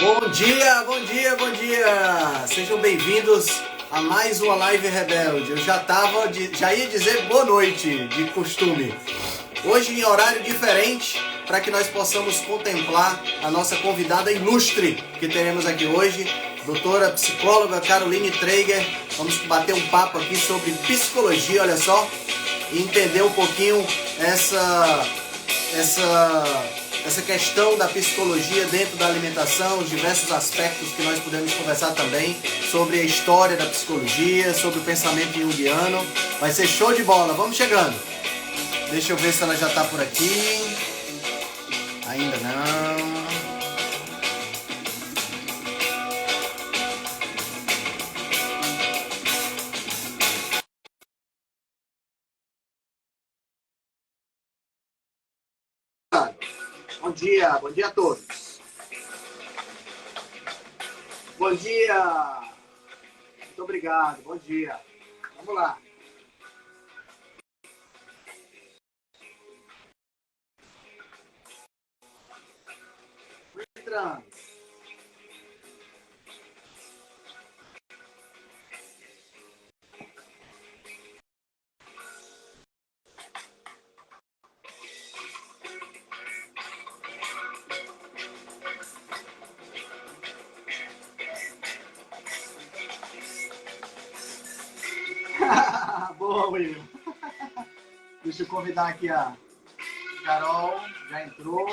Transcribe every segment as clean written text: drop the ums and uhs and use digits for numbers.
Bom dia, bom dia, bom dia! Sejam bem-vindos a mais uma Live Rebelde. Eu já ia dizer boa noite, de costume. Hoje em horário diferente, para que nós possamos contemplar a nossa convidada ilustre que teremos aqui hoje, doutora psicóloga Caroline Traeger. Vamos bater um papo aqui sobre psicologia, olha só, e entender um pouquinho essa questão da psicologia dentro da alimentação, os diversos aspectos que nós podemos conversar também sobre a história da psicologia, sobre o pensamento junguiano. Vai ser show de bola, vamos chegando. Deixa eu ver se ela já está por aqui. Ainda não. Bom dia a todos. Bom dia. Muito obrigado, bom dia. Vamos lá. Entrando. Boa, Will. Deixa eu convidar aqui a Carol, já entrou.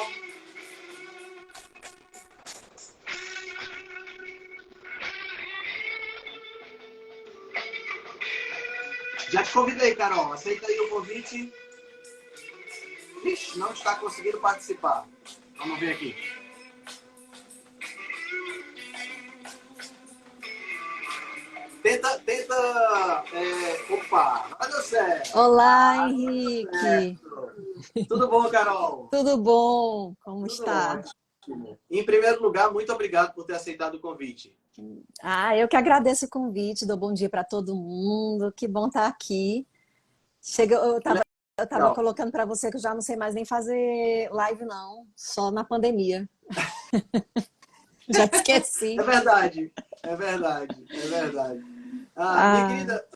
Já te convidei, Carol. Aceita aí o convite. Ixi, não está conseguindo participar. Vamos ver aqui. Tenta. Opa, não deu certo. Olá, Henrique. Tudo bom, Carol? Tudo bom? Como Tudo está? ótimo. Em primeiro lugar, muito obrigado por ter aceitado o convite. Eu que agradeço o convite, dou bom dia para todo mundo. Que bom estar aqui. Eu tava colocando para você que eu já não sei mais nem fazer live, não. Só na pandemia. Já esqueci. É verdade, é verdade, é verdade. Minha querida,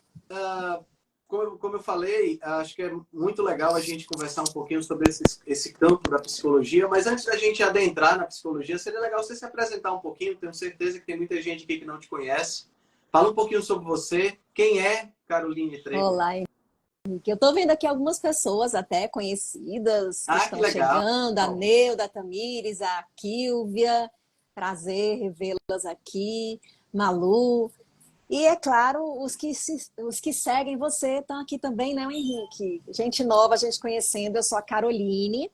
como eu falei, acho que é muito legal a gente conversar um pouquinho sobre esse campo da psicologia, mas antes da gente adentrar na psicologia, seria legal você se apresentar um pouquinho. Tenho certeza que tem muita gente aqui que não te conhece. Fala um pouquinho sobre você. Quem é Caroline Traeger? Olá, Henrique. Eu estou vendo aqui algumas pessoas até conhecidas que estão Que legal. chegando. A Neuda, a Tamires, a Kílvia. Prazer revê-las aqui. Malu. E, é claro, os que seguem você estão aqui também, né, o Henrique? Gente nova, gente conhecendo. Eu sou a Caroline,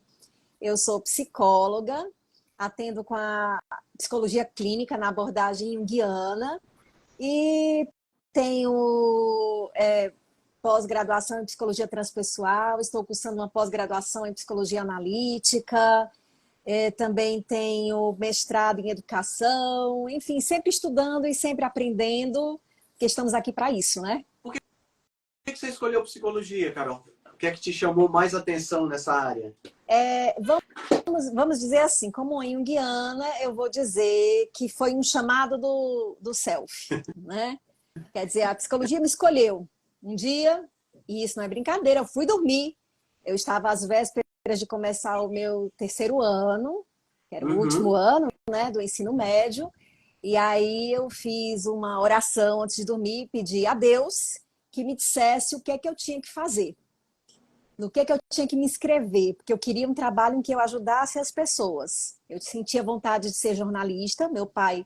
eu sou psicóloga, atendo com a psicologia clínica na abordagem junguiana e tenho pós-graduação em psicologia transpessoal, estou cursando uma pós-graduação em psicologia analítica, também tenho mestrado em educação, enfim, sempre estudando e sempre aprendendo, porque estamos aqui para isso, né? Por que você escolheu psicologia, Carol? O que é que te chamou mais atenção nessa área? Vamos dizer assim, como junguiana, eu vou dizer que foi um chamado do self, né? Quer dizer, a psicologia me escolheu um dia, e isso não é brincadeira, eu fui dormir, eu estava às vésperas de começar o meu terceiro ano, que era o último ano, né, do ensino médio, e aí eu fiz uma oração antes de dormir, pedi a Deus que me dissesse o que é que eu tinha que fazer, no que é que eu tinha que me inscrever, porque eu queria um trabalho em que eu ajudasse as pessoas. Eu sentia vontade de ser jornalista, meu pai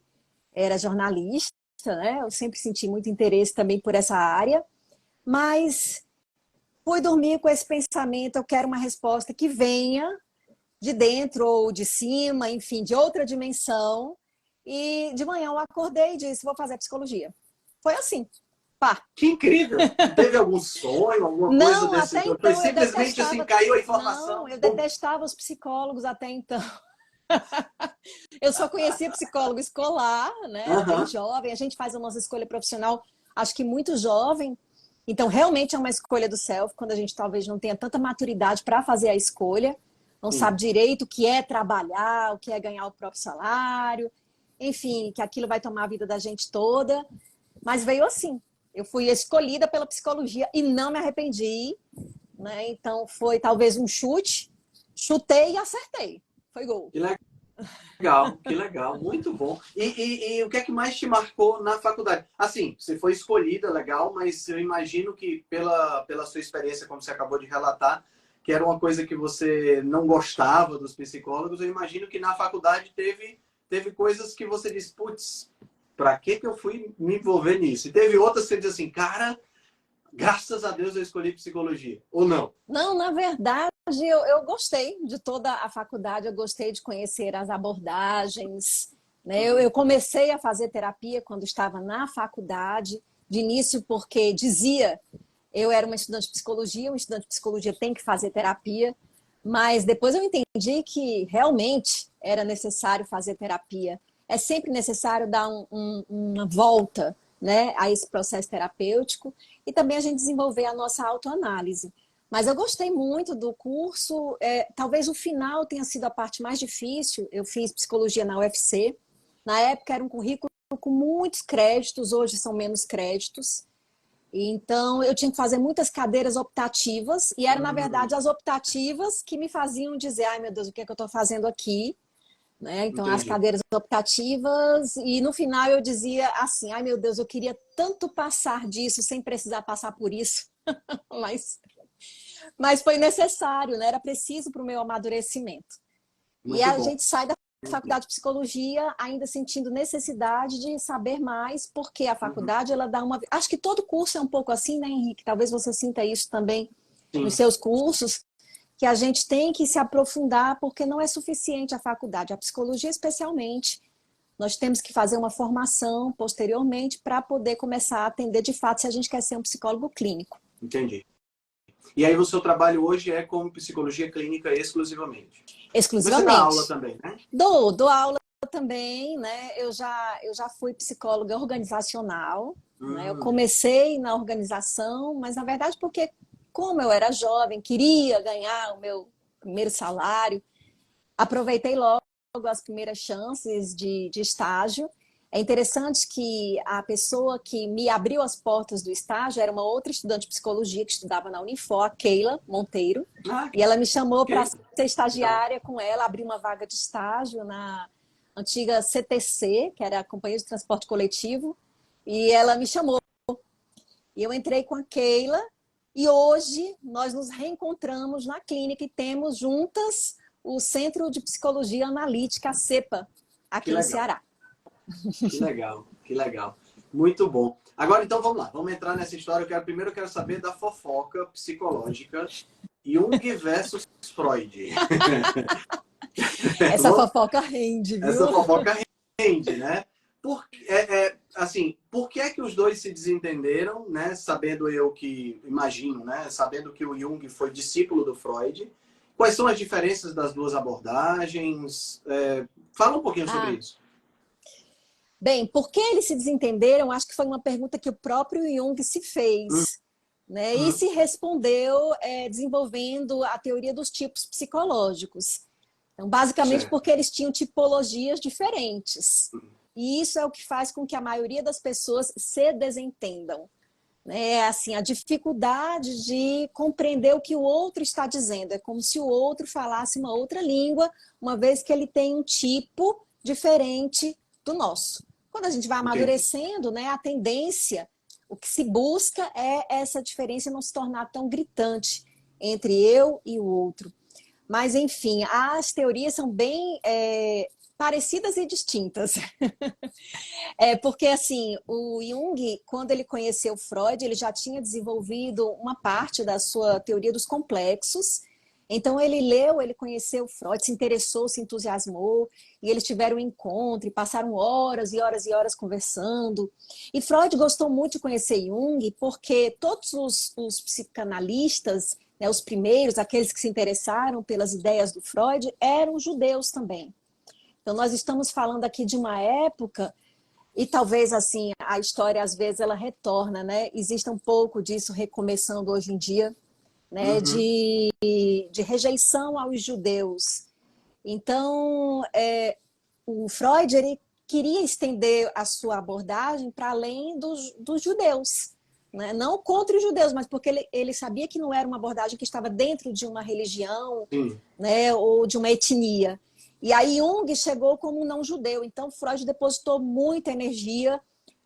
era jornalista, né? Eu sempre senti muito interesse também por essa área, mas fui dormir com esse pensamento, eu quero uma resposta que venha de dentro ou de cima, enfim, de outra dimensão. E de manhã eu acordei e disse, vou fazer psicologia. Foi assim, pá. Que incrível! Teve algum sonho, alguma coisa desse tipo? Foi simplesmente assim, caiu a informação. Não, eu detestava os psicólogos até então. Eu só conhecia psicólogo escolar, né? Bem jovem. A gente faz a nossa escolha profissional, acho que muito jovem. Então, realmente é uma escolha do self, quando a gente talvez não tenha tanta maturidade para fazer a escolha, não sabe direito o que é trabalhar, o que é ganhar o próprio salário. enfim, que aquilo vai tomar a vida da gente toda. Mas veio assim. Eu fui escolhida pela psicologia e não me arrependi, né? Então foi talvez um chute, chutei e acertei. Foi gol. Que legal, muito bom. E o que é que mais te marcou na faculdade? Assim, você foi escolhida, legal, mas eu imagino que pela sua experiência, como você acabou de relatar, que era uma coisa que você não gostava dos psicólogos, eu imagino que na faculdade teve coisas que você disse, putz, pra que eu fui me envolver nisso? E teve outras que você diz assim, cara, graças a Deus eu escolhi psicologia. Ou não? Não, na verdade, eu gostei de toda a faculdade, eu gostei de conhecer as abordagens, né? Eu comecei a fazer terapia quando estava na faculdade, de início porque dizia, eu era uma estudante de psicologia, um estudante de psicologia tem que fazer terapia, mas depois eu entendi que realmente era necessário fazer terapia. É sempre necessário dar uma volta, né, a esse processo terapêutico e também a gente desenvolver a nossa autoanálise. Mas eu gostei muito do curso, talvez o final tenha sido a parte mais difícil. Eu fiz psicologia na UFC, na época era um currículo com muitos créditos, hoje são menos créditos. Então eu tinha que fazer muitas cadeiras optativas e eram, na verdade, as optativas que me faziam dizer, ai meu Deus, o que é que eu estou fazendo aqui? Né? Então, as Entendi. cadeiras optativas, e no final eu dizia assim, ai meu Deus, eu queria tanto passar disso sem precisar passar por isso, mas foi necessário, né? Era preciso para o meu amadurecimento. E Muito a bom. gente sai da faculdade de psicologia ainda sentindo necessidade de saber mais, porque a faculdade, ela dá uma... Acho que todo curso é um pouco assim, né, Henrique? Talvez você sinta isso também nos Sim. seus cursos, que a gente tem que se aprofundar, porque não é suficiente a faculdade, a psicologia especialmente. Nós temos que fazer uma formação posteriormente para poder começar a atender de fato se a gente quer ser um psicólogo clínico. Entendi. E aí o seu trabalho hoje é como psicologia clínica exclusivamente? Você dá aula Exclusivamente. também, né? Dou aula também, né? Eu já fui psicóloga organizacional, né? Eu comecei na organização, mas na verdade porque como eu era jovem, queria ganhar o meu primeiro salário, aproveitei logo as primeiras chances de estágio. É interessante que a pessoa que me abriu as portas do estágio era uma outra estudante de psicologia que estudava na Unifor, a Keila Monteiro, Ah, e ela me chamou para que ser legal. estagiária com ela, abri uma vaga de estágio na antiga CTC, que era a Companhia de Transporte Coletivo, e ela me chamou. E eu entrei com a Keila, e hoje nós nos reencontramos na clínica e temos juntas o Centro de Psicologia Analítica, a CEPA, Que aqui no legal. Ceará. Que legal. Que legal. Muito bom. Agora, então, vamos lá. Vamos entrar nessa história. Primeiro eu quero saber da fofoca psicológica Jung versus Freud. Essa fofoca rende, Essa viu? fofoca rende, né? Assim, por que é que os dois se desentenderam, né? Sabendo eu que, imagino, né? Sabendo que o Jung foi discípulo do Freud. Quais são as diferenças das duas abordagens? Fala um pouquinho sobre Ah, isso. bem, por que eles se desentenderam? Acho que foi uma pergunta que o próprio Jung se Hum, fez, né? E hum, se respondeu desenvolvendo a teoria dos tipos psicológicos. Então, basicamente certo. porque eles tinham tipologias diferentes. E isso é o que faz com que a maioria das pessoas se desentendam. É assim, a dificuldade de compreender o que o outro está dizendo. É como se o outro falasse uma outra língua, uma vez que ele tem um tipo diferente do nosso. Quando a gente vai Entendi. amadurecendo, né, a tendência, o que se busca é essa diferença não se tornar tão gritante entre eu e o outro. Mas, enfim, as teorias são bem parecidas e distintas. Porque, assim, o Jung, quando ele conheceu Freud, ele já tinha desenvolvido uma parte da sua teoria dos complexos. Então, ele leu, ele conheceu Freud, se interessou, se entusiasmou, e eles tiveram um encontro e passaram horas e horas e horas conversando. E Freud gostou muito de conhecer Jung, porque todos os psicanalistas, né, os primeiros, aqueles que se interessaram pelas ideias do Freud, eram judeus também. Então, nós estamos falando aqui de uma época e talvez assim a história às vezes ela retorna, né? Existe um pouco disso recomeçando hoje em dia, né? Uhum. De rejeição aos judeus. Então, o Freud ele queria estender a sua abordagem para além dos judeus, né? Não contra os judeus, mas porque ele sabia que não era uma abordagem que estava dentro de uma religião, né, ou de uma etnia. E aí Jung chegou como um não-judeu, então Freud depositou muita energia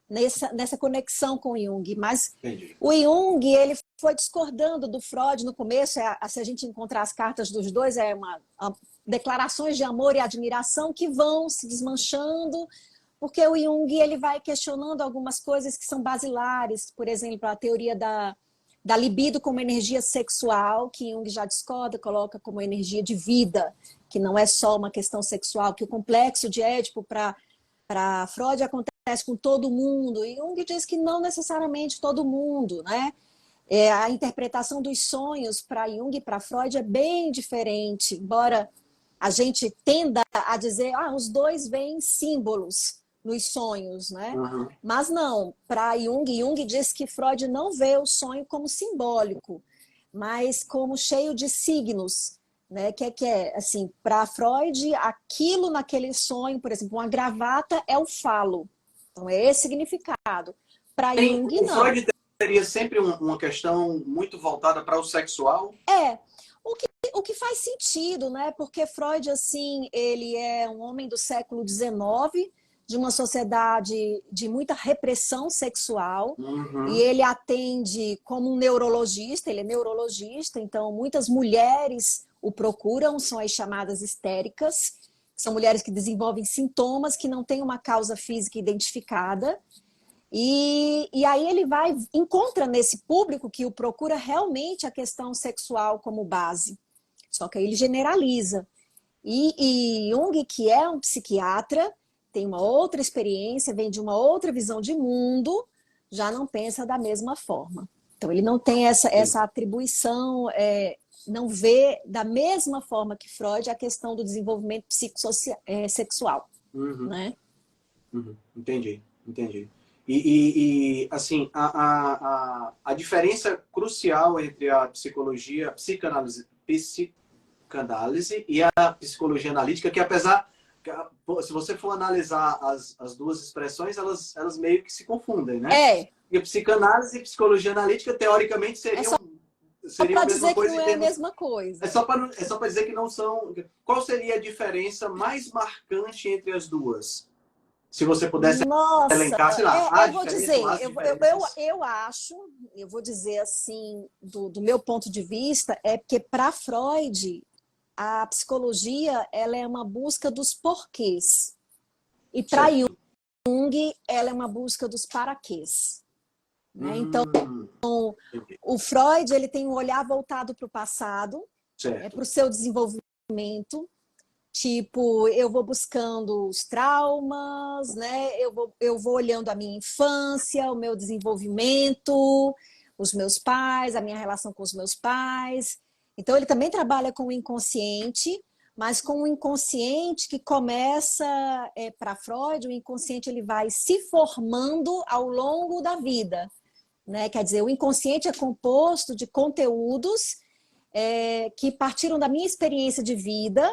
nessa conexão com Jung, mas o Jung ele foi discordando do Freud no começo, se a gente encontrar as cartas dos dois, declarações de amor e admiração que vão se desmanchando, porque o Jung ele vai questionando algumas coisas que são basilares, por exemplo, a teoria da libido como energia sexual, que Jung já discorda, coloca como energia de vida, que não é só uma questão sexual, que o complexo de Édipo para Freud acontece com todo mundo, e Jung diz que não necessariamente todo mundo, né? A interpretação dos sonhos para Jung e para Freud é bem diferente, embora a gente tenda a dizer, os dois veem símbolos nos sonhos, né? Mas não, para Jung diz que Freud não vê o sonho como simbólico, mas como cheio de signos, né? Que é assim, para Freud, aquilo naquele sonho, por exemplo, uma gravata é o falo. Então, é esse significado. Para Jung, não. Freud teria sempre uma questão muito voltada para o sexual? O que faz sentido, né? Porque Freud, assim, ele é um homem do século XIX, de uma sociedade de muita repressão sexual, e ele atende como um neurologista, ele é neurologista, então muitas mulheres o procuram, são as chamadas histéricas, são mulheres que desenvolvem sintomas que não têm uma causa física identificada, e aí ele encontra nesse público que o procura realmente a questão sexual como base, só que aí ele generaliza. E Jung, que é um psiquiatra, tem uma outra experiência, vem de uma outra visão de mundo, já não pensa da mesma forma. Então, ele não tem essa atribuição, não vê da mesma forma que Freud a questão do desenvolvimento psicossexual. Né? Entendi. E assim, a diferença crucial entre a psicologia, a psicanálise e a psicologia analítica, que apesar... Se você for analisar as duas expressões, elas meio que se confundem, né? E a psicanálise e a psicologia analítica, teoricamente, seriam a mesma coisa. Que não é a mesma coisa. É só para dizer que não são... Qual seria a diferença mais marcante entre as duas? Se você pudesse elencar, sei lá. Eu vou dizer, eu vou dizer assim, do meu ponto de vista, é porque para Freud... a psicologia ela é uma busca dos porquês. E para Jung, ela é uma busca dos paraquês. Né? Então, o Freud ele tem um olhar voltado para o passado, para o seu desenvolvimento. Tipo, eu vou buscando os traumas, né? Eu vou olhando a minha infância, o meu desenvolvimento, os meus pais, a minha relação com os meus pais. Então, ele também trabalha com o inconsciente, mas com o inconsciente que começa, para Freud, o inconsciente ele vai se formando ao longo da vida. Né? Quer dizer, o inconsciente é composto de conteúdos que partiram da minha experiência de vida,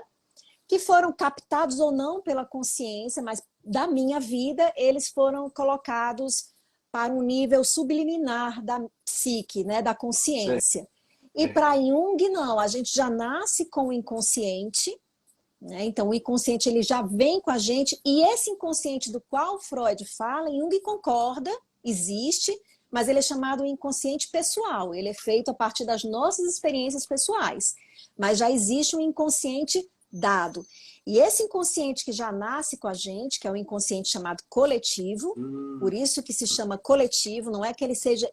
que foram captados ou não pela consciência, mas da minha vida, eles foram colocados para um nível subliminar da psique, né? Da consciência. E para Jung, não, a gente já nasce com o inconsciente, né? Então o inconsciente ele já vem com a gente, e esse inconsciente do qual Freud fala, Jung concorda, existe, mas ele é chamado inconsciente pessoal, ele é feito a partir das nossas experiências pessoais, mas já existe um inconsciente dado. E esse inconsciente que já nasce com a gente, que é o inconsciente chamado coletivo, por isso que se chama coletivo, não é que ele seja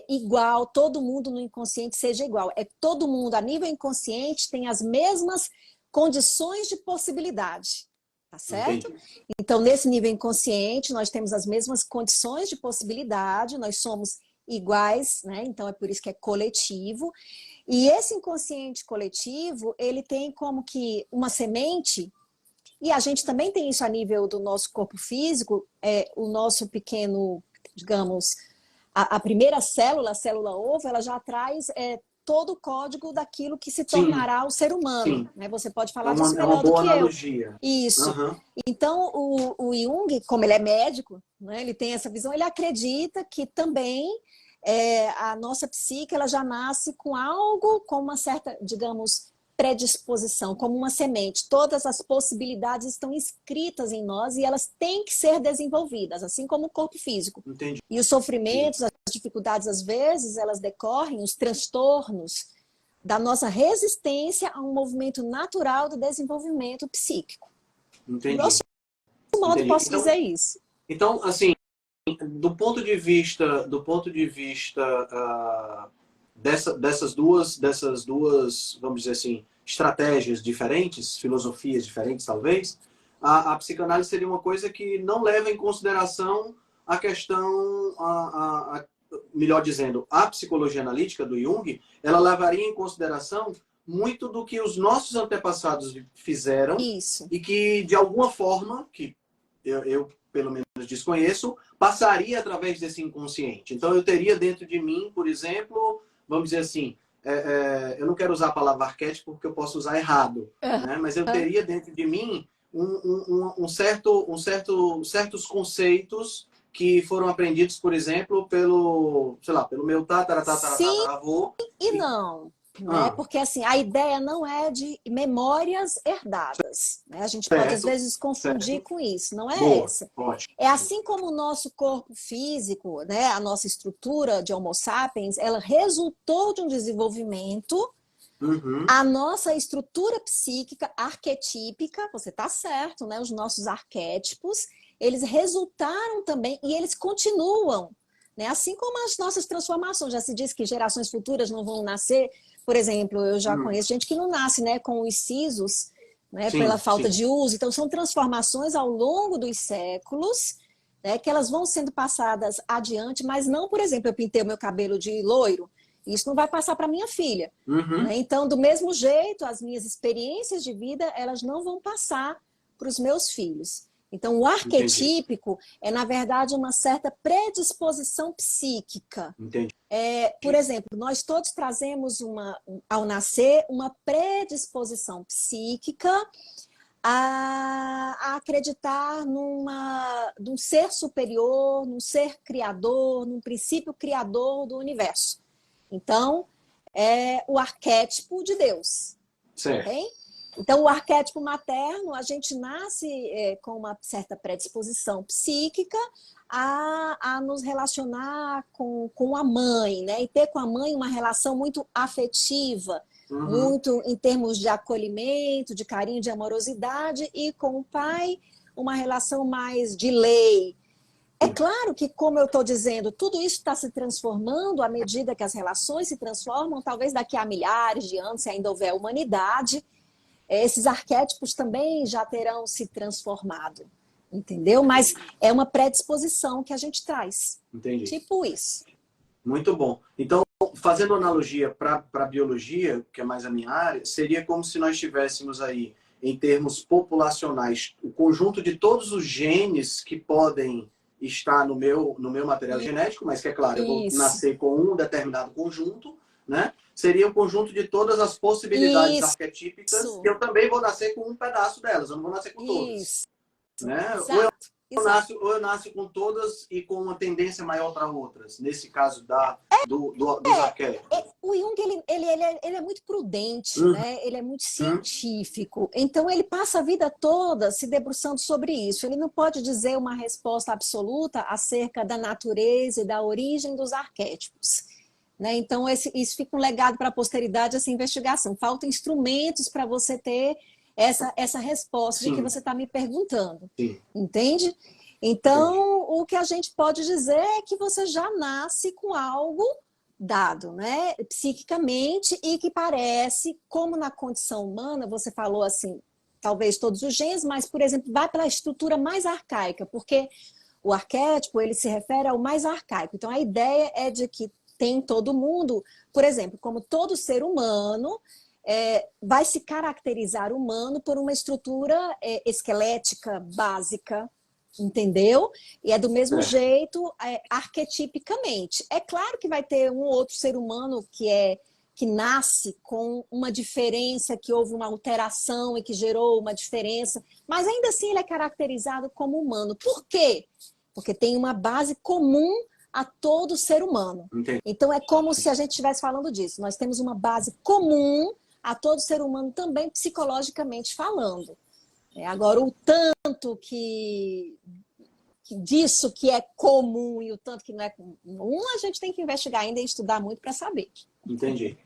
igual, todo mundo no inconsciente seja igual. É todo mundo, a nível inconsciente, tem as mesmas condições de possibilidade. Tá certo? Entendi. Então, nesse nível inconsciente, nós temos as mesmas condições de possibilidade, nós somos iguais, né? Então, é por isso que é coletivo. E esse inconsciente coletivo, ele tem como que uma semente, e a gente também tem isso a nível do nosso corpo físico, o nosso pequeno, digamos... A primeira célula, a célula ovo, ela já traz todo o código daquilo que se Sim, tornará o ser humano, sim. né? Você pode É falar uma, disso é uma melhor do boa que eu. analogia. Isso. Aham. Então, o Jung, como ele é médico, né, ele tem essa visão, ele acredita que também a nossa psique ela já nasce com algo, com uma certa, digamos, predisposição, como uma semente. Todas as possibilidades estão escritas em nós e elas têm que ser desenvolvidas, assim como o corpo físico. Entendi. E os sofrimentos, as dificuldades, às vezes, elas decorrem, os transtornos, da nossa resistência a um movimento natural do desenvolvimento psíquico. Entendi. Grosso modo, Entendi. posso dizer isso. Então, assim, do ponto de vista dessas duas, vamos dizer assim, estratégias diferentes, filosofias diferentes, talvez, a psicanálise seria uma coisa que não leva em consideração a questão, melhor dizendo, a psicologia analítica do Jung, ela levaria em consideração muito do que os nossos antepassados fizeram Isso. e que, de alguma forma, que eu pelo menos desconheço, passaria através desse inconsciente. Então, eu teria dentro de mim, por exemplo, vamos dizer assim, eu não quero usar a palavra arquétipo porque eu posso usar errado, né? Mas eu teria dentro de mim certos conceitos que foram aprendidos, por exemplo, pelo meu tataravô. E não, né? Porque assim, a ideia não é de memórias herdadas, né? A gente pode às Certo, vezes confundir certo. com isso, não é Boa, essa. ótimo. É assim como o nosso corpo físico, né, a nossa estrutura de Homo sapiens, ela resultou de um desenvolvimento. Uhum. A nossa estrutura psíquica arquetípica, você está certo, né? Os nossos arquétipos, eles resultaram também e eles continuam, né? Assim como as nossas transformações. Já se diz que gerações futuras não vão nascer. Por exemplo, eu já conheço gente que não nasce, né, com os sisos, né, Sim, pela falta sim. de uso. Então, são transformações ao longo dos séculos, né, que elas vão sendo passadas adiante, mas não, por exemplo, eu pintei o meu cabelo de loiro. Isso não vai passar para minha filha. Uhum. Né? Então, do mesmo jeito, as minhas experiências de vida, elas não vão passar para os meus filhos. Então, o arquetípico é, na verdade, uma certa predisposição psíquica. Entendi. Por exemplo, nós todos trazemos, ao nascer, uma predisposição psíquica a acreditar num ser superior, num ser criador, num princípio criador do universo. Então, é o arquétipo de Deus. Certo. Okay? Então, o arquétipo materno, a gente nasce com uma certa predisposição psíquica a nos relacionar com a mãe, né? E ter com a mãe uma relação muito afetiva, muito em termos de acolhimento, de carinho, de amorosidade, e com o pai uma relação mais de lei. É claro que, como eu estou dizendo, tudo isso está se transformando à medida que as relações se transformam, talvez daqui a milhares de anos, se ainda houver humanidade, esses arquétipos também já terão se transformado, entendeu? Mas é uma predisposição que a gente traz. Entendi. Tipo isso. Muito bom. Então, fazendo analogia para a biologia, que é mais a minha área, seria como se nós tivéssemos aí, em termos populacionais, o conjunto de todos os genes que podem estar no meu material genético, mas que é claro, eu vou nascer com um determinado conjunto, né? Seria o conjunto de todas as possibilidades arquetípicas, que eu também vou nascer com um pedaço delas, eu não vou nascer com todas. Né? Exato. Ou eu nasço com todas e com uma tendência maior para outras, nesse caso dos arquétipos. O Jung ele é muito prudente, né? Ele é muito científico, então ele passa a vida toda se debruçando sobre isso. Ele não pode dizer uma resposta absoluta acerca da natureza e da origem dos arquétipos. Né? Então, isso fica um legado para a posteridade, essa investigação. Faltam instrumentos para você ter essa resposta de que você está me perguntando. Sim. Entende? Então, o que a gente pode dizer é que você já nasce com algo dado, né? Psiquicamente, e que parece, como na condição humana, você falou assim, talvez todos os genes, mas, por exemplo, vai pela estrutura mais arcaica, porque o arquétipo, ele se refere ao mais arcaico. Então, a ideia é de que tem todo mundo, por exemplo, como todo ser humano, vai se caracterizar humano por uma estrutura esquelética básica, entendeu? E é do mesmo jeito arquetipicamente. É claro que vai ter um outro ser humano que é que nasce com uma diferença, que houve uma alteração e que gerou uma diferença, mas ainda assim ele é caracterizado como humano. Por quê? Porque tem uma base comum a todo ser humano. Entendi. Então é como se a gente estivesse falando disso. Nós temos uma base comum a todo ser humano também, psicologicamente falando. Agora, o tanto disso que é comum e o tanto que não é comum, a gente tem que investigar ainda e estudar muito para saber. Entendi.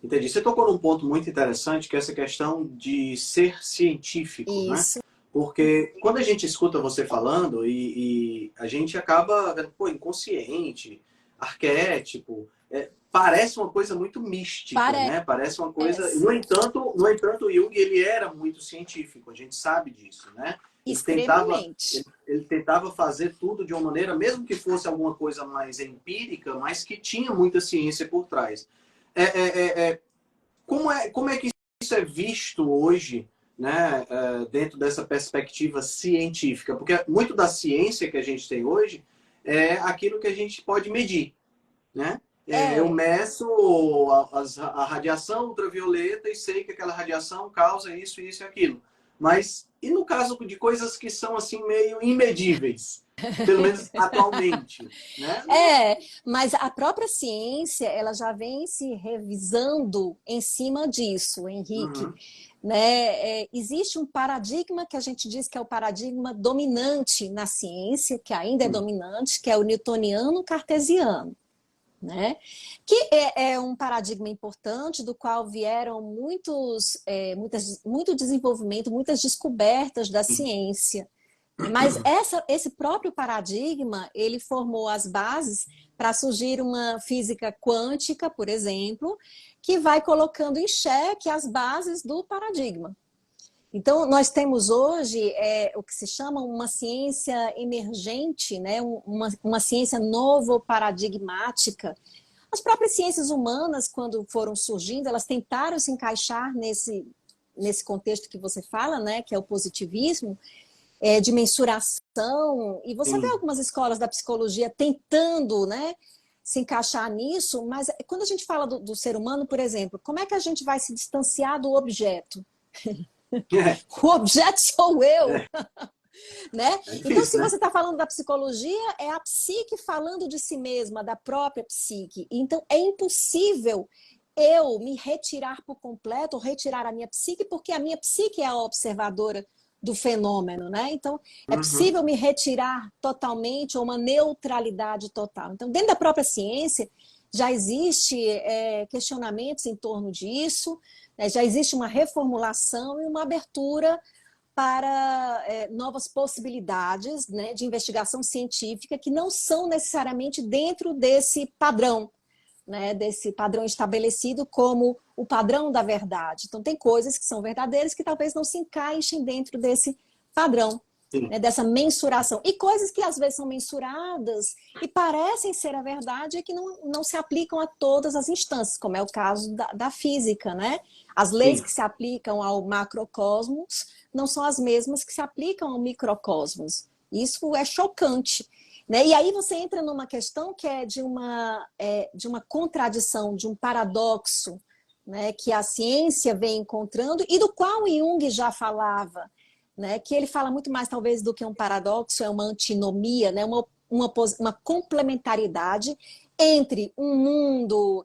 Entendi. Você tocou num ponto muito interessante, que é essa questão de ser científico, Isso. né? Porque quando a gente escuta você falando e a gente acaba vendo, pô, inconsciente, arquétipo, parece uma coisa muito mística, né? Parece uma coisa... No entanto, o Jung, ele era muito científico, a gente sabe disso, né? Extremamente. Ele tentava fazer tudo de uma maneira, mesmo que fosse alguma coisa mais empírica, mas que tinha muita ciência por trás. Como é que isso é visto hoje, né, dentro dessa perspectiva científica? Porque muito da ciência que a gente tem hoje é aquilo que a gente pode medir, né? Eu meço a radiação ultravioleta e sei que aquela radiação causa isso, isso e aquilo. Mas e no caso de coisas que são assim meio imedíveis? Pelo menos atualmente, né? Mas a própria ciência, ela já vem se revisando em cima disso, Henrique. Uhum. Né? Existe um paradigma que a gente diz que é o paradigma dominante na ciência, que ainda é dominante, que é o newtoniano cartesiano. Né? Que é um paradigma importante, do qual vieram muito desenvolvimento, muitas descobertas da ciência. Mas esse próprio paradigma, ele formou as bases para surgir uma física quântica, por exemplo, que vai colocando em xeque as bases do paradigma. Então, nós temos hoje o que se chama uma ciência emergente, né? uma ciência novo-paradigmática. As próprias ciências humanas, quando foram surgindo, elas tentaram se encaixar nesse contexto que você fala, né? Que é o positivismo, de mensuração. E você vê algumas escolas da psicologia tentando, né, se encaixar nisso, mas quando a gente fala do ser humano, por exemplo, como é que a gente vai se distanciar do objeto? O objeto sou eu. Né? Então, se você está falando da psicologia, é a psique falando de si mesma, da própria psique. Então, é impossível eu me retirar por completo, ou retirar a minha psique, porque a minha psique é a observadora do fenômeno, né? Então, é possível me retirar totalmente, ou uma neutralidade total. Então, dentro da própria ciência, já existe questionamentos em torno disso, já existe uma reformulação e uma abertura para novas possibilidades, né, de investigação científica que não são necessariamente dentro desse padrão, né, desse padrão estabelecido como o padrão da verdade. Então, tem coisas que são verdadeiras que talvez não se encaixem dentro desse padrão, né, dessa mensuração. E coisas que às vezes são mensuradas e parecem ser a verdade e que não se aplicam a todas as instâncias, como é o caso da física, né? As leis que se aplicam ao macrocosmos não são as mesmas que se aplicam ao microcosmos. Isso é chocante. Né? E aí você entra numa questão que é de uma contradição, de um paradoxo, né? Que a ciência vem encontrando e do qual Jung já falava, né? Que ele fala muito mais talvez do que um paradoxo, é uma antinomia, né? uma complementaridade entre um mundo,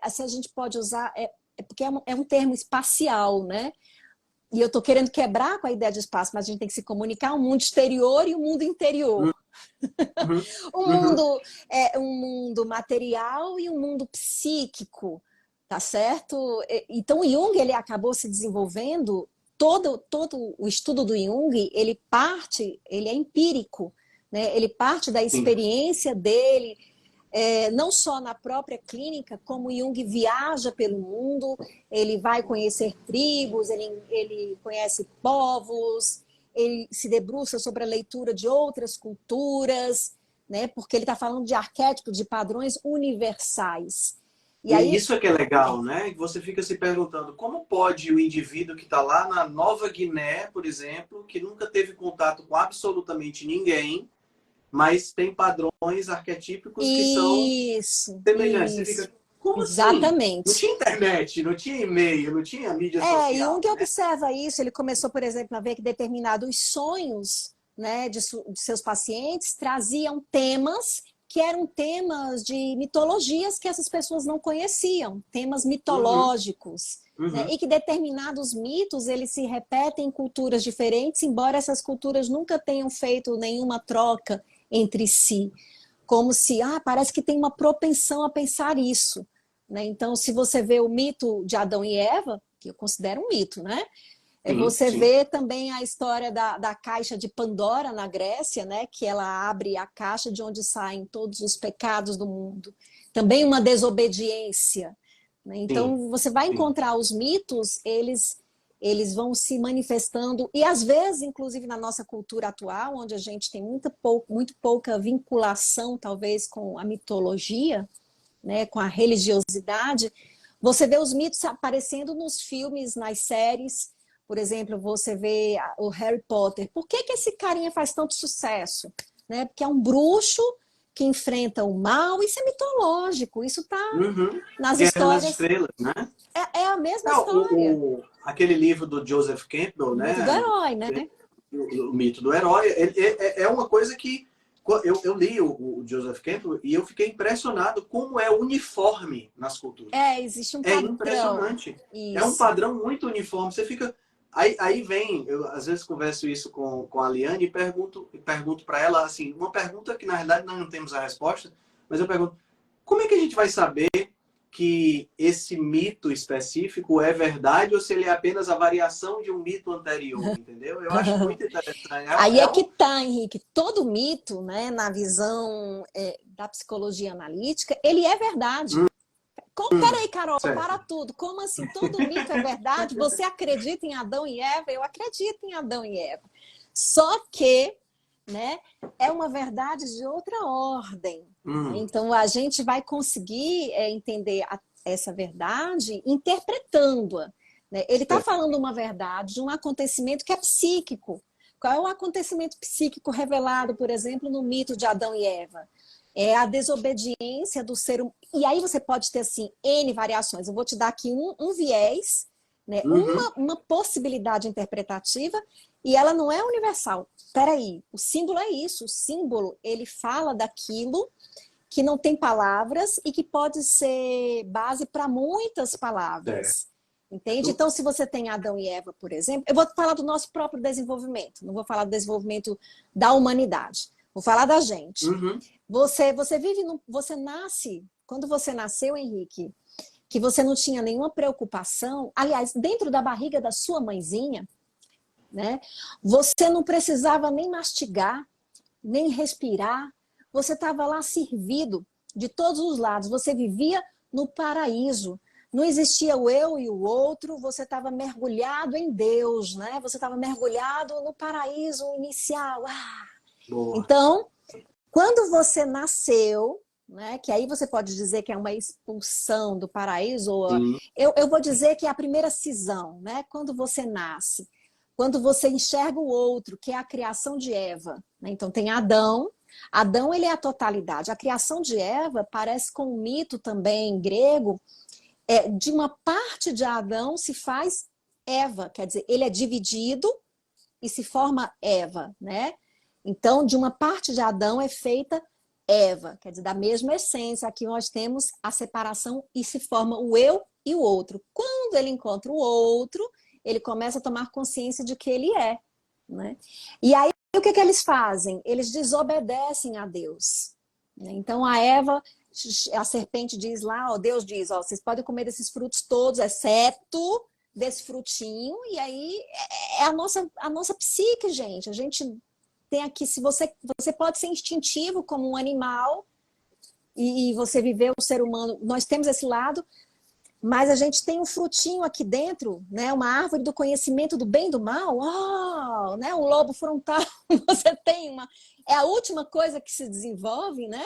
assim a gente pode usar, porque é um termo espacial, né? E eu estou querendo quebrar com a ideia de espaço, mas a gente tem que se comunicar um mundo exterior e um mundo interior. Um mundo material e um mundo psíquico, tá certo? Então, o Jung, ele acabou se desenvolvendo, todo o estudo do Jung, ele é empírico, né? Ele parte da experiência dele, não só na própria clínica, como Jung viaja pelo mundo, ele vai conhecer tribos, ele conhece povos, ele se debruça sobre a leitura de outras culturas, né? Porque ele está falando de arquétipos, de padrões universais. E aí, isso é que é legal, né? Você fica se perguntando como pode o indivíduo que está lá na Nova Guiné, por exemplo, que nunca teve contato com absolutamente ninguém, mas tem padrões arquetípicos que são semelhantes. Você fica, Como assim? Não Exatamente. tinha internet, não tinha e-mail, não tinha mídia social, E Jung né? observa isso, ele começou, por exemplo, a ver que determinados sonhos, né, de seus pacientes traziam temas que eram temas de mitologias que essas pessoas não conheciam, temas Uhum, mitológicos, né, uhum. e que determinados mitos eles se repetem em culturas diferentes, embora essas culturas nunca tenham feito nenhuma troca entre si, como se, parece que tem uma propensão a pensar isso, né? Então, se você vê o mito de Adão e Eva, que eu considero um mito, né? Sim, Você sim, vê também a história da caixa de Pandora na Grécia, né? Que ela abre a caixa de onde saem todos os pecados do mundo. Também uma desobediência, né? sim, Então, você vai sim. encontrar os mitos, eles vão se manifestando, e às vezes, inclusive na nossa cultura atual, onde a gente tem muito pouca vinculação, talvez, com a mitologia, né, com a religiosidade, você vê os mitos aparecendo nos filmes, nas séries. Por exemplo, você vê o Harry Potter. Por que esse carinha faz tanto sucesso? Né? Porque é um bruxo que enfrenta o mal. Isso é mitológico. Isso está Uhum. nas Guerra nas histórias. Estrelas, né? É a mesma É, história. aquele livro do Joseph Campbell, O mito do né? herói, né? O mito do herói, é uma coisa que eu li o Joseph Campbell e eu fiquei impressionado como é uniforme nas culturas. Existe um É padrão. impressionante. É um Isso. padrão muito uniforme. Você fica. Aí vem, eu às vezes converso isso com a Liane e pergunto para ela assim, uma pergunta que na verdade nós não temos a resposta, mas eu pergunto, como é que a gente vai saber que esse mito específico é verdade ou se ele é apenas a variação de um mito anterior, entendeu? Eu acho muito interessante. Aí é que tá, Henrique. Todo mito, né, na visão da psicologia analítica, ele é verdade. Peraí, Carol, para Certo. tudo. Como assim? Todo mito é verdade? Você acredita em Adão e Eva? Eu acredito em Adão e Eva. Só que, né, é uma verdade de outra ordem. Né? Hum, Então, a gente vai conseguir entender essa verdade interpretando-a. Né? Ele está certo. falando uma verdade de um acontecimento que é psíquico. Qual é o acontecimento psíquico revelado, por exemplo, no mito de Adão e Eva? É a desobediência do ser humano. E aí você pode ter, assim, N variações. Eu vou te dar aqui um viés, né? Uhum. Uma possibilidade interpretativa, e ela não é universal. Peraí, o símbolo é isso. O símbolo, ele fala daquilo que não tem palavras e que pode ser base para muitas palavras. Entende? Certo. Então, se você tem Adão e Eva, por exemplo, eu vou falar do nosso próprio desenvolvimento, não vou falar do desenvolvimento da humanidade, vou falar da gente. Uhum. Você vive, você nasce, quando você nasceu, Henrique, que você não tinha nenhuma preocupação, aliás, dentro da barriga da sua mãezinha, né? Você não precisava nem mastigar, nem respirar, você estava lá servido de todos os lados, você vivia no paraíso. Não existia o eu e o outro, você estava mergulhado em Deus, né? Você estava mergulhado no paraíso inicial. Boa. Então, quando você nasceu, né, que aí você pode dizer que é uma expulsão do paraíso, ou Sim. eu vou dizer que é a primeira cisão, né, quando você nasce, quando você enxerga o outro, que é a criação de Eva. Né? Então tem Adão, Adão ele é a totalidade. A criação de Eva parece com um mito também grego, de uma parte de Adão se faz Eva, quer dizer, ele é dividido e se forma Eva, né? Então, de uma parte de Adão é feita Eva, quer dizer, da mesma essência. Aqui nós temos a separação e se forma o eu e o outro. Quando ele encontra o outro, ele começa a tomar consciência de que ele é, né? E aí, o que eles fazem? Eles desobedecem a Deus. Né? Então, a Eva, a serpente diz lá, ó, Deus diz, ó, vocês podem comer desses frutos todos, exceto desse frutinho, e aí é a nossa psique, gente. A gente tem aqui, se você pode ser instintivo como um animal e você viver o ser humano, nós temos esse lado, mas a gente tem um frutinho aqui dentro, né? Uma árvore do conhecimento do bem e do mal, né? Um lobo frontal, você tem é a última coisa que se desenvolve, né?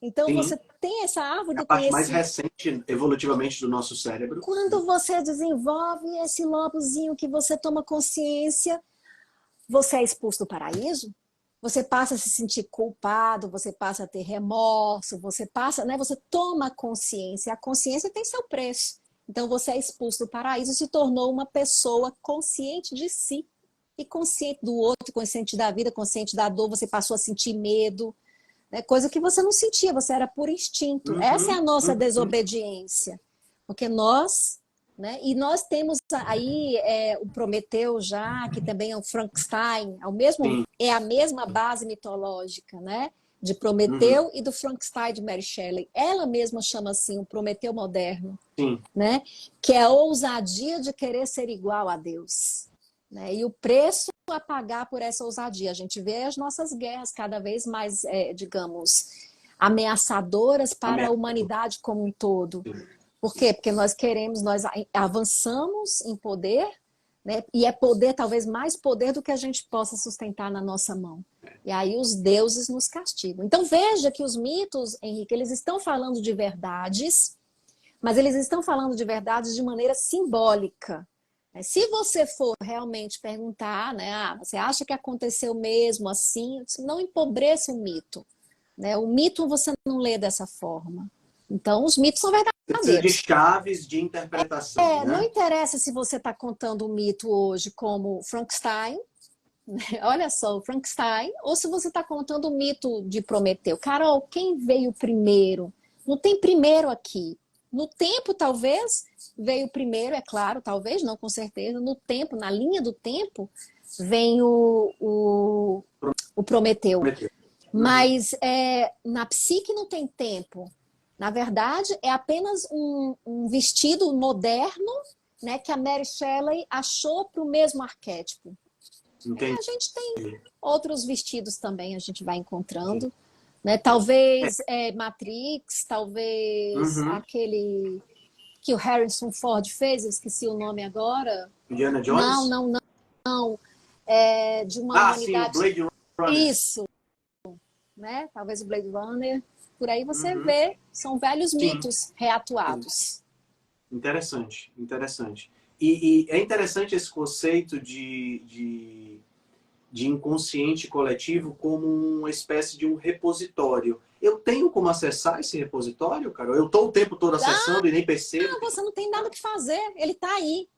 Então Sim. você tem essa árvore É a do parte mais conhecimento. recente, evolutivamente, do nosso cérebro. Quando você desenvolve esse lobozinho que você toma consciência, você é expulso do paraíso? você passa a se sentir culpado, você passa a ter remorso, você passa, né, você toma consciência. A consciência tem seu preço. Então você é expulso do paraíso e se tornou uma pessoa consciente de si e consciente do outro, consciente da vida, consciente da dor. Você passou a sentir medo, né, coisa que você não sentia, você era por instinto. Essa é a nossa desobediência, porque nós, né, e nós temos aí o Prometeu já, que também é o Frankenstein, é a mesma base mitológica, né, de Prometeu e do Frankenstein de Mary Shelley. Ela mesma chama assim o Prometeu moderno, né, que é a ousadia de querer ser igual a Deus, né, e o preço a pagar por essa ousadia. A gente vê as nossas guerras cada vez mais, digamos, ameaçadoras para a humanidade como um todo. Por quê? Porque nós avançamos em poder, né? E é poder, talvez mais poder do que a gente possa sustentar na nossa mão. E aí os deuses nos castigam. Então veja que os mitos, Henrique, eles estão falando de verdades, mas eles estão falando de verdades de maneira simbólica. Se você for realmente perguntar, né, você acha que aconteceu mesmo assim? Não empobreça o mito, né? O mito você não lê dessa forma. Então, os mitos são verdadeiros. Precisa de chaves de interpretação. Né? Não interessa se você está contando um mito hoje como Frankenstein, né? Olha só, o Frankenstein, ou se você está contando o mito de Prometeu. Carol, quem veio primeiro? Não tem primeiro aqui. No tempo, talvez, veio primeiro, é claro, talvez, não com certeza. No tempo, na linha do tempo, vem o Prometeu. Mas na psique não tem tempo. Na verdade, é apenas um vestido moderno, né, que a Mary Shelley achou para o mesmo arquétipo. A gente tem outros vestidos também, a gente vai encontrando. Né? Talvez Matrix, talvez aquele que o Harrison Ford fez, eu esqueci o nome agora. Indiana Jones? Não. De uma humanidade... Sim, o Blade Runner. Isso. Né? Talvez o Blade Runner. Por aí você vê, são velhos mitos reatuados. Interessante, interessante. E é interessante esse conceito de inconsciente coletivo como uma espécie de um repositório. Eu tenho como acessar esse repositório, cara? Eu estou o tempo todo acessando e nem percebo. Não, você não tem nada que fazer, ele está aí.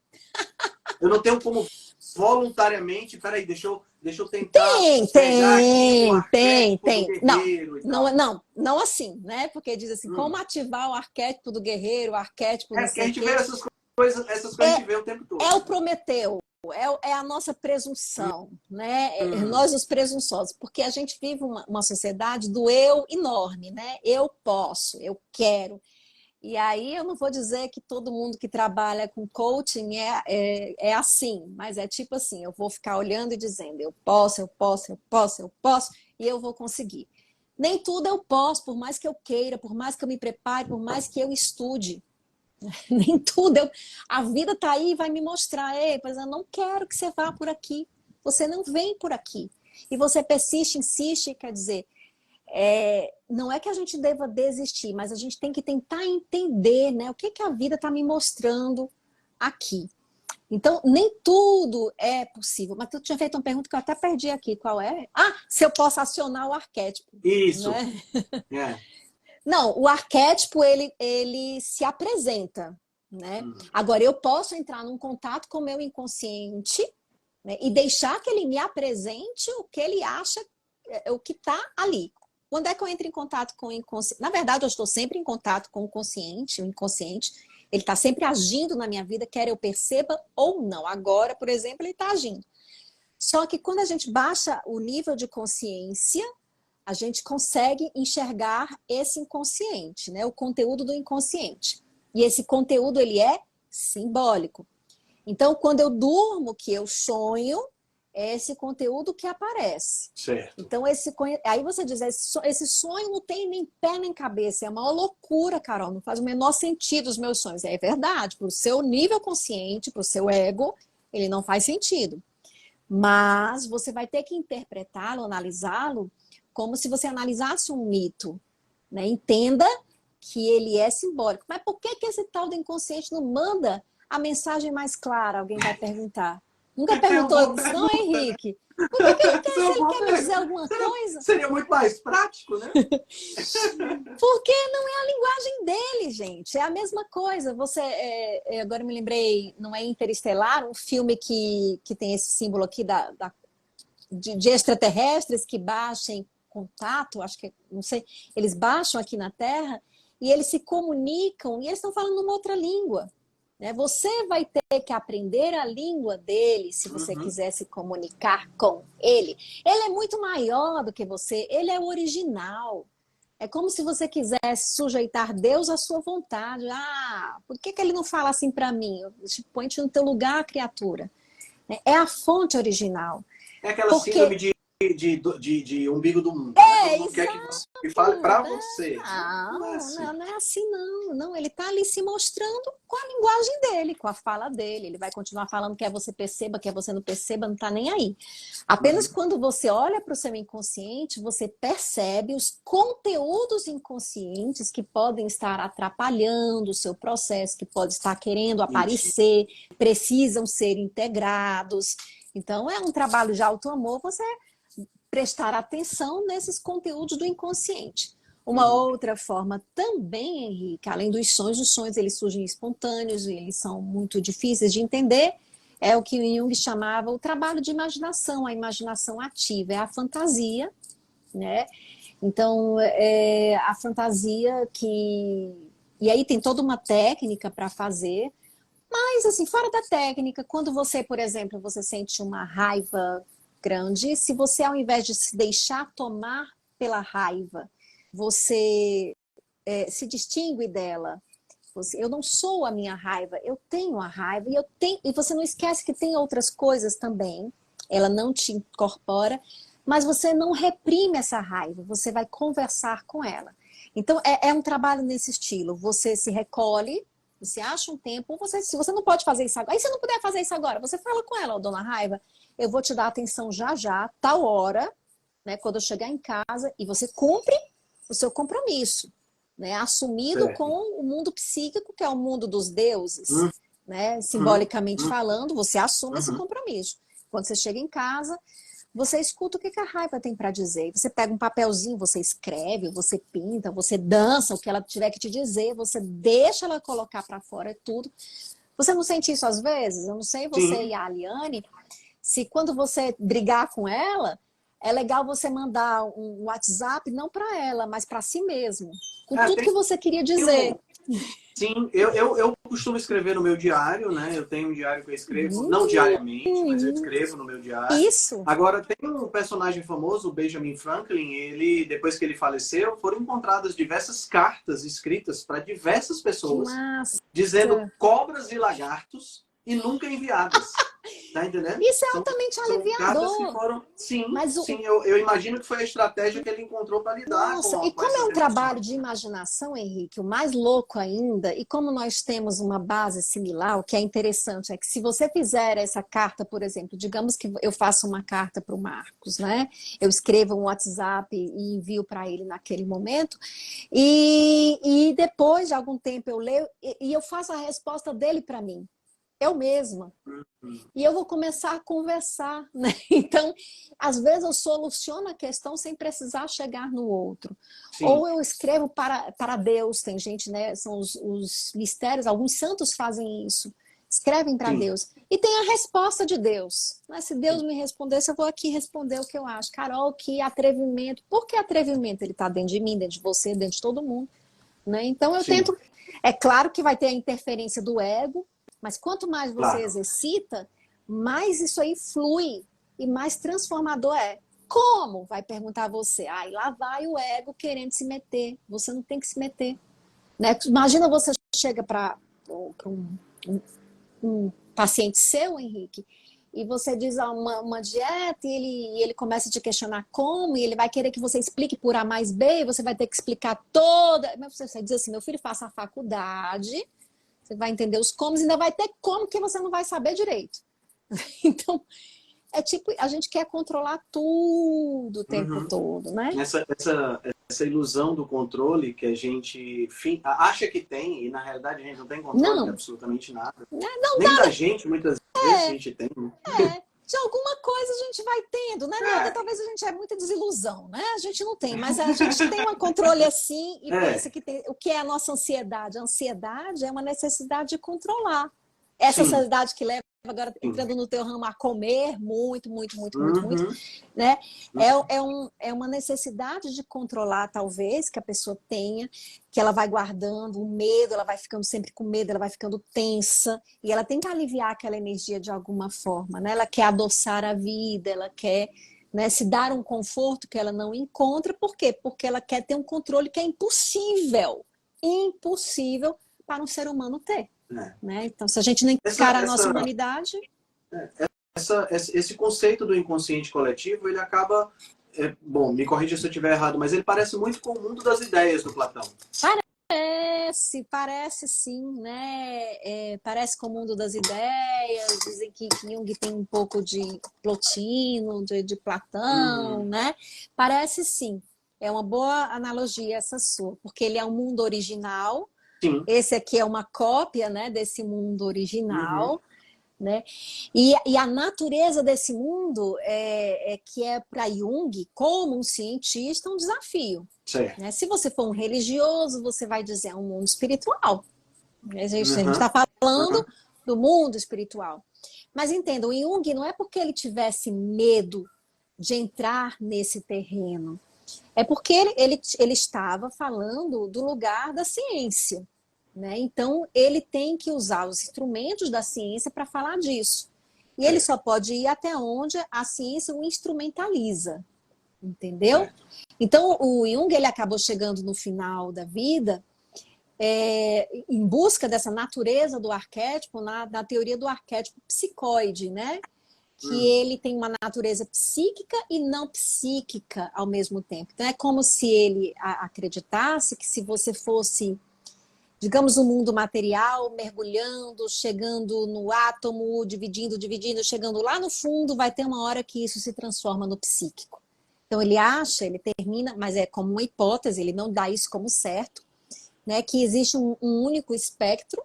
Eu não tenho como voluntariamente... Peraí, deixa eu tentar... Tem. Não assim, né? Porque diz assim, como ativar o arquétipo do guerreiro, o arquétipo... porque a gente vê essas coisas a gente vê o tempo todo. É o Prometeu. É a nossa presunção, né? Nós os presunçosos, porque a gente vive uma sociedade do eu enorme, né? Eu posso, eu quero. E aí eu não vou dizer que todo mundo que trabalha com coaching é assim, mas é tipo assim, eu vou ficar olhando e dizendo, eu posso, e eu vou conseguir. Nem tudo eu posso, por mais que eu queira, por mais que eu me prepare, por mais que eu estude. Nem tudo. A vida está aí e vai me mostrar, mas eu não quero que você vá por aqui. Você não vem por aqui. E você persiste, insiste, quer dizer, não é que a gente deva desistir, mas a gente tem que tentar entender, né, o que a vida está me mostrando aqui. Então, nem tudo é possível. Mas tu tinha feito uma pergunta que eu até perdi aqui. Qual é? Se eu posso acionar o arquétipo. Isso. Né? Não, o arquétipo, ele se apresenta, né? Agora, eu posso entrar num contato com o meu inconsciente, né, e deixar que ele me apresente o que ele acha, o que está ali. Quando é que eu entro em contato com o inconsciente? Na verdade, eu estou sempre em contato com o consciente, o inconsciente. Ele está sempre agindo na minha vida, quer eu perceba ou não. Agora, por exemplo, ele está agindo. Só que quando a gente baixa o nível de consciência, a gente consegue enxergar esse inconsciente, né? O conteúdo do inconsciente. E esse conteúdo, ele é simbólico. Então, quando eu durmo, que eu sonho, é esse conteúdo que aparece. Certo. Então, aí você diz, esse sonho não tem nem pé nem cabeça, é uma loucura, Carol, não faz o menor sentido os meus sonhos. É verdade, para o seu nível consciente, para o seu ego, ele não faz sentido. Mas você vai ter que interpretá-lo, analisá-lo, como se você analisasse um mito, né? Entenda que ele é simbólico. Mas por que esse tal do inconsciente não manda a mensagem mais clara? Alguém vai perguntar. Nunca perguntou isso, não, Henrique? Por que que ele quer, se ele quer me dizer alguma coisa? Seria muito mais prático, né? Porque não é a linguagem dele, gente. É a mesma coisa. Você, agora me lembrei, não é Interestelar, um filme que tem esse símbolo aqui de extraterrestres que baixam em contato, acho que, não sei, eles baixam aqui na Terra e eles se comunicam e eles estão falando uma outra língua. Né? Você vai ter que aprender a língua dele se você quiser se comunicar com ele. Ele é muito maior do que você, ele é o original. É como se você quisesse sujeitar Deus à sua vontade. Ah, por que ele não fala assim para mim? Põe-te no teu lugar, criatura. É a fonte original. É aquela síndrome de umbigo do mundo. Todo mundo quer que você fale para você. Não é assim, não. Ele está ali se mostrando com a linguagem dele, com a fala dele. Ele vai continuar falando quer você perceba, quer você não perceba, não está nem aí. Apenas quando você olha para o seu inconsciente, você percebe os conteúdos inconscientes que podem estar atrapalhando o seu processo, que podem estar querendo aparecer, precisam ser integrados. Então, é um trabalho de auto-amor, você prestar atenção nesses conteúdos do inconsciente. Uma outra forma também, Henrique, além dos sonhos, os sonhos eles surgem espontâneos, eles são muito difíceis de entender, é o que o Jung chamava o trabalho de imaginação, a imaginação ativa, é a fantasia, né? Então, a fantasia que... E aí tem toda uma técnica para fazer, mas, assim, fora da técnica, quando você, por exemplo, você sente uma raiva grande, se você, ao invés de se deixar tomar pela raiva, você se distingue dela. Eu não sou a minha raiva, eu tenho a raiva, e você não esquece que tem outras coisas também, ela não te incorpora, mas você não reprime essa raiva, você vai conversar com ela. Então, é um trabalho nesse estilo, você se recolhe, você acha um tempo, se você não pode fazer isso agora, aí se não puder fazer isso agora, você fala com ela, dona Raiva, eu vou te dar atenção já, tal hora, né, quando eu chegar em casa, e você cumpre o seu compromisso, né, assumido com o mundo psíquico, que é o mundo dos deuses, né, simbolicamente falando, você assume esse compromisso. Quando você chega em casa, você escuta o que a raiva tem para dizer. Você pega um papelzinho, você escreve, você pinta, você dança, o que ela tiver que te dizer, você deixa ela colocar para fora, é tudo. Você não sente isso às vezes? Eu não sei você e a Aliane, se quando você brigar com ela, é legal você mandar um WhatsApp, não para ela, mas para si mesmo, com tudo que você queria dizer. Sim, eu costumo escrever no meu diário, né? Eu tenho um diário que eu escrevo, não diariamente, mas eu escrevo no meu diário. Isso. Agora, tem um personagem famoso, o Benjamin Franklin, ele, depois que ele faleceu, foram encontradas diversas cartas escritas para diversas pessoas, dizendo cobras e lagartos e nunca enviadas. Tá entendendo? Isso é altamente aliviador. Que foram... Sim, eu imagino que foi a estratégia que ele encontrou para lidar com e como é um trabalho de imaginação, Henrique, o mais louco ainda, e como nós temos uma base similar, o que é interessante é que se você fizer essa carta, por exemplo, digamos que eu faço uma carta para o Marcos, né? Eu escrevo um WhatsApp e envio para ele naquele momento, e depois de algum tempo eu leio e eu faço a resposta dele para mim. Eu mesma. E eu vou começar a conversar, né? Então, às vezes eu soluciono a questão sem precisar chegar no outro. Sim. Ou eu escrevo para Deus, tem gente, né? São os mistérios, alguns santos fazem isso. Escrevem para Deus. E tem a resposta de Deus. Mas se Deus me respondesse, eu vou aqui responder o que eu acho. Carol, que atrevimento. Por que atrevimento? Ele está dentro de mim, dentro de você, dentro de todo mundo. Né? Então eu tento... É claro que vai ter a interferência do ego, mas quanto mais você exercita, mais isso aí flui e mais transformador é. Como? Vai perguntar você. E lá vai o ego querendo se meter. Você não tem que se meter. Né? Imagina você chega para um paciente seu, Henrique, e você diz uma dieta e ele começa a te questionar como, e ele vai querer que você explique por A mais B, e você vai ter que explicar toda... Mas você diz assim, meu filho, faça a faculdade... Você vai entender os como, ainda vai ter como que você não vai saber direito. Então, é tipo, a gente quer controlar tudo o tempo todo, né? essa ilusão do controle que a gente acha que tem, e na realidade a gente não tem controle de absolutamente nada. Não Nem dá. da gente, muitas vezes a gente tem. De alguma coisa a gente vai tendo, não é nada, talvez a gente é muita desilusão, né? A gente não tem, mas a gente tem um controle assim e pensa que tem. O que é a nossa ansiedade? A ansiedade é uma necessidade de controlar. Essa ansiedade que leva, agora entrando no teu ramo, a comer muito, né? É uma necessidade de controlar, talvez, que a pessoa tenha, que ela vai guardando o medo, ela vai ficando sempre com medo, ela vai ficando tensa, e ela tem que aliviar aquela energia de alguma forma, né? Ela quer adoçar a vida, ela quer, né, se dar um conforto que ela não encontra. Por quê? Porque ela quer ter um controle que é impossível para um ser humano ter. Né? Então, se a gente não encara a nossa humanidade... Esse conceito do inconsciente coletivo, ele acaba... bom, me corrija se eu estiver errado, mas ele parece muito com o mundo das ideias do Platão. Parece sim, né? Parece com o mundo das ideias. Dizem que Jung tem um pouco de Plotino, de Platão, né? Parece sim. É uma boa analogia essa sua, porque ele é um mundo original. Sim. Esse aqui é uma cópia, né, desse mundo original, né? E a natureza desse mundo que é para Jung, como um cientista, um desafio. Né? Se você for um religioso, você vai dizer um mundo espiritual. A gente está falando do mundo espiritual. Mas entenda, o Jung não é porque ele tivesse medo de entrar nesse terreno. É porque ele estava falando do lugar da ciência. Né? Então, ele tem que usar os instrumentos da ciência para falar disso. E ele só pode ir até onde a ciência o instrumentaliza. Entendeu? Então, o Jung ele acabou chegando no final da vida em busca dessa natureza do arquétipo, na teoria do arquétipo psicoide, né? Que ele tem uma natureza psíquica e não psíquica ao mesmo tempo. Então, é como se ele acreditasse que se você fosse, digamos, o mundo material, mergulhando, chegando no átomo, dividindo, chegando lá no fundo, vai ter uma hora que isso se transforma no psíquico. Então, ele termina, mas é como uma hipótese, ele não dá isso como certo, né, que existe um único espectro,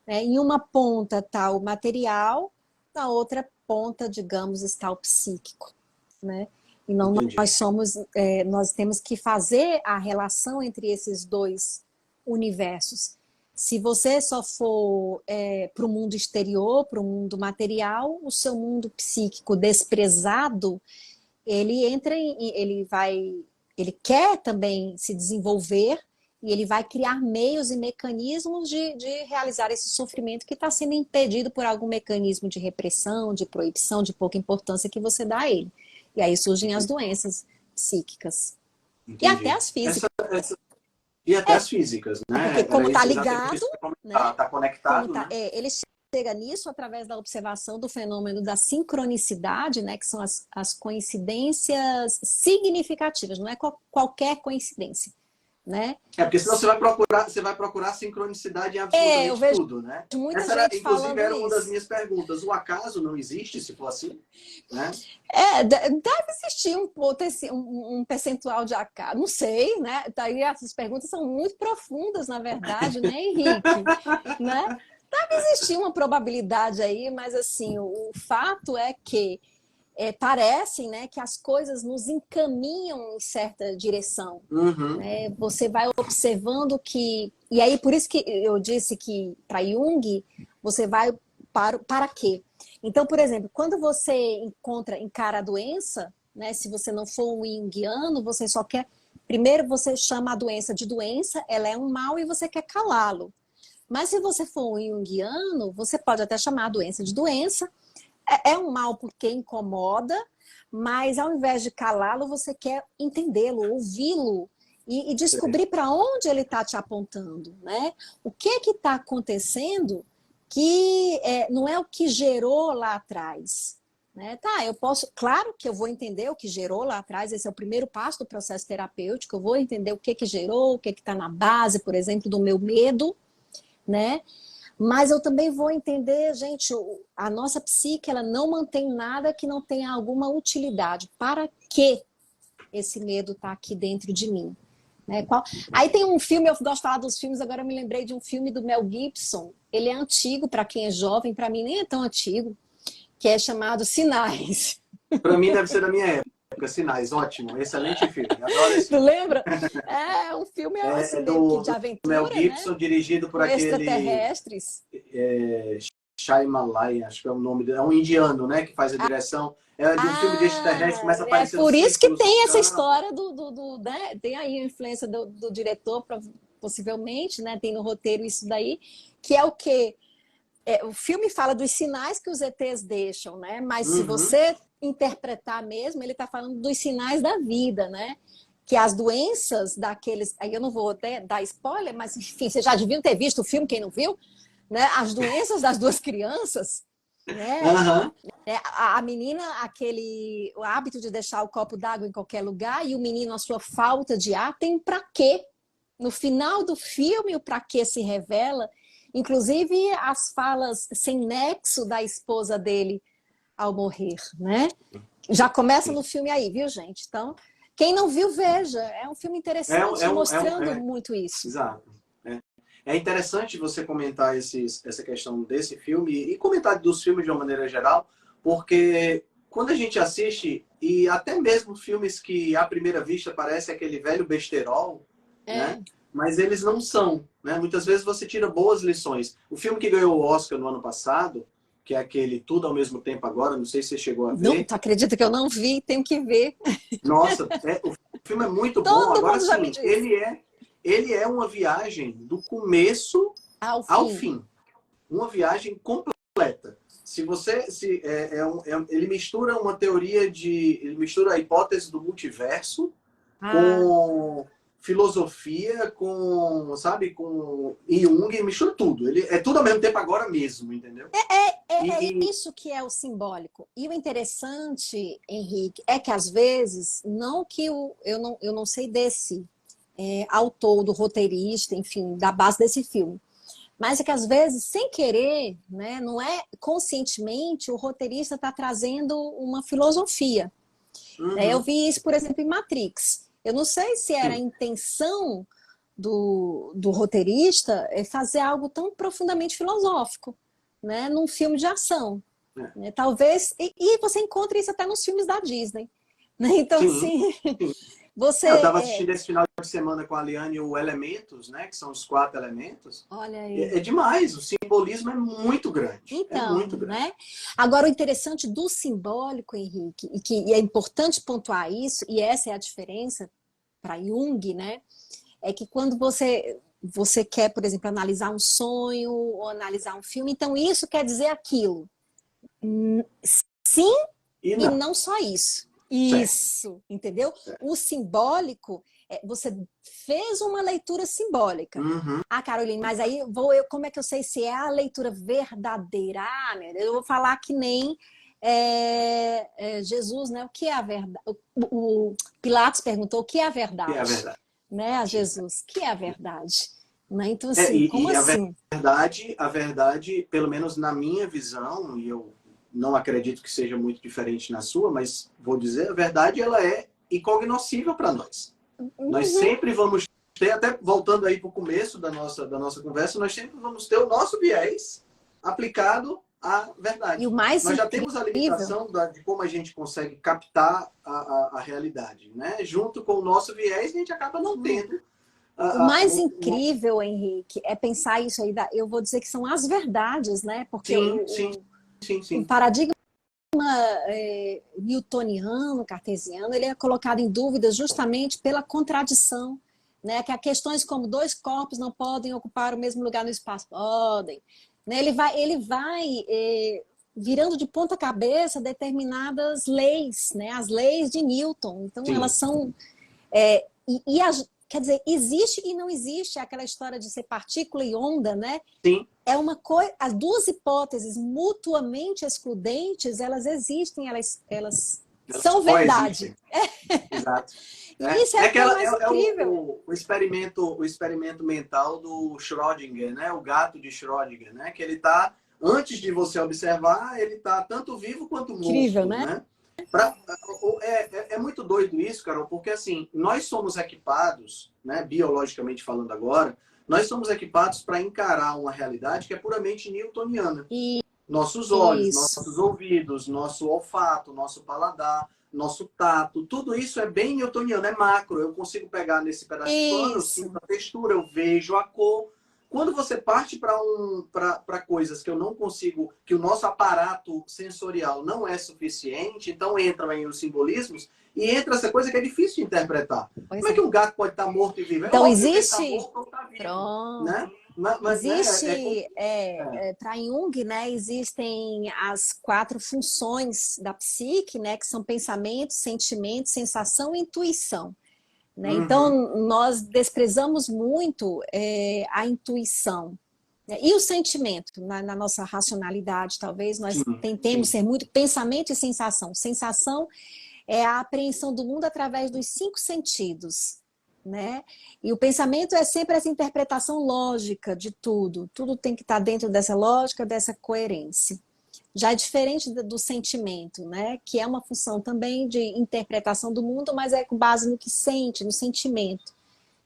né, em uma ponta está o material, na outra ponta, digamos, está o psíquico, né? E não nós temos que fazer a relação entre esses dois universos. Se você só for para o mundo exterior, para o mundo material, o seu mundo psíquico desprezado, ele quer também se desenvolver e ele vai criar meios e mecanismos de realizar esse sofrimento que está sendo impedido por algum mecanismo de repressão, de proibição, de pouca importância que você dá a ele. E aí surgem as doenças psíquicas. Entendi. E até as físicas. E até as físicas, né? Porque como está ligado, né? Tá conectado, né? Ele chega nisso através da observação do fenômeno da sincronicidade, né? Que são as coincidências significativas, não é qualquer coincidência. Né? Porque senão você vai procurar sincronicidade em absolutamente tudo, né? Essa inclusive era uma das minhas perguntas. O acaso não existe, se for assim? Né? Deve existir um percentual de acaso. Não sei, né? Daí essas perguntas são muito profundas, na verdade, né, Henrique? Né? Deve existir uma probabilidade aí, mas assim, o fato é que parecem, né, que as coisas nos encaminham em certa direção. Né? Você vai observando que... E aí, por isso que eu disse que, para Jung, você vai para quê? Então, por exemplo, quando você encara a doença, né, se você não for um junguiano, você só quer... Primeiro, você chama a doença de doença, ela é um mal e você quer calá-lo. Mas se você for um junguiano, você pode até chamar a doença de doença, é um mal porque incomoda, mas ao invés de calá-lo, você quer entendê-lo, ouvi-lo e descobrir para onde ele está te apontando, né? O que está acontecendo que não é o que gerou lá atrás. Né? Claro que eu vou entender o que gerou lá atrás, esse é o primeiro passo do processo terapêutico, eu vou entender o que gerou, o que está na base, por exemplo, do meu medo, né? Mas eu também vou entender, gente, a nossa psique, ela não mantém nada que não tenha alguma utilidade. Para que esse medo está aqui dentro de mim? né? Aí tem um filme, eu gosto de falar dos filmes, agora eu me lembrei de um filme do Mel Gibson. Ele é antigo para quem é jovem, para mim nem é tão antigo, que é chamado Sinais. Para mim deve ser da minha época, Sinais, ótimo, excelente filme, adoro esse Tu filme. lembra? É um filme assim, É meio que do de aventura, Mel Gibson, né? dirigido por Com aquele extraterrestres. Shyamalan, acho que é o nome dele, é um indiano, né, que faz a direção. É de um filme de extraterrestre, começa a É aparecer por nos isso que círculos do tem essa campo. história né? Tem aí a influência do diretor, possivelmente, né? Tem no roteiro isso daí, que é o quê? O filme fala dos sinais que os ETs deixam, né? Mas se Uhum. você interpretar mesmo, ele está falando dos sinais da vida, né? Que as doenças daqueles. Aí eu não vou até dar spoiler, mas enfim, vocês já deviam ter visto o filme, quem não viu, né? As doenças das duas crianças, né? Aham. A menina, o hábito de deixar o copo d'água em qualquer lugar, e o menino, a sua falta de ar, tem para quê? No final do filme, o para quê se revela. Inclusive as falas sem nexo da esposa dele ao morrer, né? Já começa no filme aí, viu, gente? Então, quem não viu, veja. É um filme interessante, mostrando muito isso. Exato. É interessante você comentar essa questão desse filme e comentar dos filmes de uma maneira geral, porque quando a gente assiste, e até mesmo filmes que à primeira vista parece aquele velho besterol, né? Mas eles não são, né? Muitas vezes você tira boas lições. O filme que ganhou o Oscar no ano passado, que é aquele Tudo ao Mesmo Tempo Agora, não sei se você chegou a Não, ver. tu acredita que eu não vi? Tenho que ver. Nossa, o filme é muito bom. Todo Agora mundo já me sim, disse. ele é uma viagem do começo Ao ao fim. fim. Uma viagem completa. Se você ele mistura uma teoria ele mistura a hipótese do multiverso com filosofia, com, sabe, com Jung, mistura tudo. Ele é tudo ao mesmo tempo agora mesmo, entendeu? É isso que é o simbólico. E o interessante, Henrique, é que às vezes, não que eu não sei desse autor, do roteirista, enfim, da base desse filme, mas é que às vezes, sem querer, né, não é conscientemente, o roteirista está trazendo uma filosofia. Uhum. Eu vi isso, por exemplo, em Matrix. Eu não sei se era a intenção do roteirista fazer algo tão profundamente filosófico, né, num filme de ação. Né? Talvez. E você encontra isso até nos filmes da Disney. Né? Então, assim. Você, eu estava assistindo esse final de semana com a Liane o Elementos, né? Que são os 4 elementos. Olha aí. É demais, o simbolismo é muito grande. Então, é muito grande. Né? Agora, o interessante do simbólico, Henrique, e é importante pontuar isso, e essa é a diferença para Jung, né? É que quando você quer, por exemplo, analisar um sonho ou analisar um filme, então isso quer dizer aquilo. Sim, e não só isso. Isso, entendeu? O simbólico, você fez uma leitura simbólica. Uhum. Caroline, mas aí como é que eu sei se é a leitura verdadeira? Meu Deus, eu vou falar que nem Jesus, né? O que é a verdade? O Pilatos perguntou o que é a verdade? O que é a verdade? Né, a Jesus, o que é a verdade? Né? Então, assim, como assim? A verdade, pelo menos na minha visão, e eu não acredito que seja muito diferente na sua, mas vou dizer, a verdade ela é incognoscível para nós. Uhum. Nós sempre vamos ter, até voltando aí para o começo da nossa conversa, nós sempre vamos ter o nosso viés aplicado à verdade. E o mais nós já temos a limitação de como a gente consegue captar a realidade. Né? Junto com o nosso viés, a gente acaba não tendo. O mais incrível, Henrique, é pensar isso aí, eu vou dizer que são as verdades, né? Porque sim. O paradigma newtoniano, cartesiano, ele é colocado em dúvida justamente pela contradição, né? Que há questões como 2 corpos não podem ocupar o mesmo lugar no espaço. Podem. Né? Ele vai virando de ponta cabeça determinadas leis, né? As leis de Newton. Então, elas são... Quer dizer, existe e não existe aquela história de ser partícula e onda, né? Sim. É uma coisa. As duas hipóteses mutuamente excludentes, elas existem, elas são verdade. Exato. Isso é mais incrível. O experimento mental do Schrödinger, né? O gato de Schrödinger, né? Que ele tá, antes de você observar, ele tá tanto vivo quanto morto. Incrível, né? É muito doido isso, Carol, porque assim, nós somos equipados, né, biologicamente falando agora, nós somos equipados para encarar uma realidade que é puramente newtoniana. Nossos olhos, Isso. nossos ouvidos, nosso olfato, nosso paladar, nosso tato, tudo isso é bem newtoniano, é macro. Eu consigo pegar nesse pedaço de pano, eu sinto a textura, eu vejo a cor. Quando você parte para coisas que eu não consigo, que o nosso aparato sensorial não é suficiente, então entram aí os simbolismos e entra essa coisa que é difícil de interpretar. Como é que um gato pode estar morto e vivo? É então óbvio existe. Que ele está morto ou está vivo, Pronto. né? Mas, existe, para Jung, né, existem as 4 funções da psique, né, que são pensamento, sentimento, sensação e intuição. Né? Então, nós desprezamos muito a intuição, né? E o sentimento, na nossa racionalidade, talvez, nós tentemos ser muito pensamento e sensação. Sensação é a apreensão do mundo através dos 5 sentidos. Né? E o pensamento é sempre essa interpretação lógica de tudo. Tudo tem que estar dentro dessa lógica, dessa coerência. Já é diferente do sentimento, né? Que é uma função também de interpretação do mundo, mas é com base no que sente, no sentimento.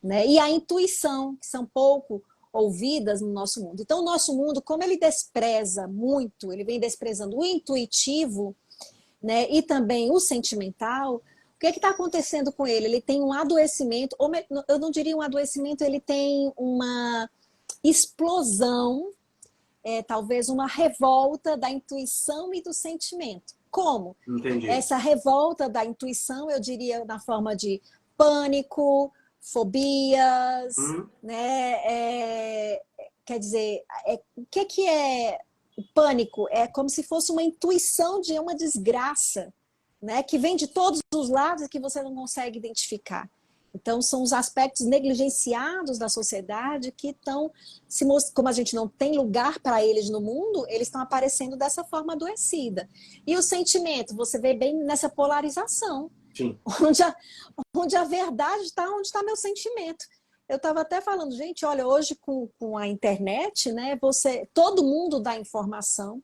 Né? E a intuição, que são pouco ouvidas no nosso mundo. Então, o nosso mundo, como ele despreza muito, ele vem desprezando o intuitivo, né? E também o sentimental. O que está acontecendo com ele? Ele tem um adoecimento, ou eu não diria um adoecimento, ele tem uma explosão, talvez uma revolta da intuição e do sentimento. Como? Entendi. Essa revolta da intuição, eu diria na forma de pânico, fobias, né? Quer dizer, o que é o pânico? É como se fosse uma intuição de uma desgraça, né, que vem de todos os lados e que você não consegue identificar. Então, são os aspectos negligenciados da sociedade que estão, como a gente não tem lugar para eles no mundo, eles estão aparecendo dessa forma adoecida. E o sentimento, você vê bem nessa polarização. Sim. Onde a verdade está, onde está meu sentimento. Eu estava até falando, gente, olha, hoje com a internet, né, todo mundo dá informação.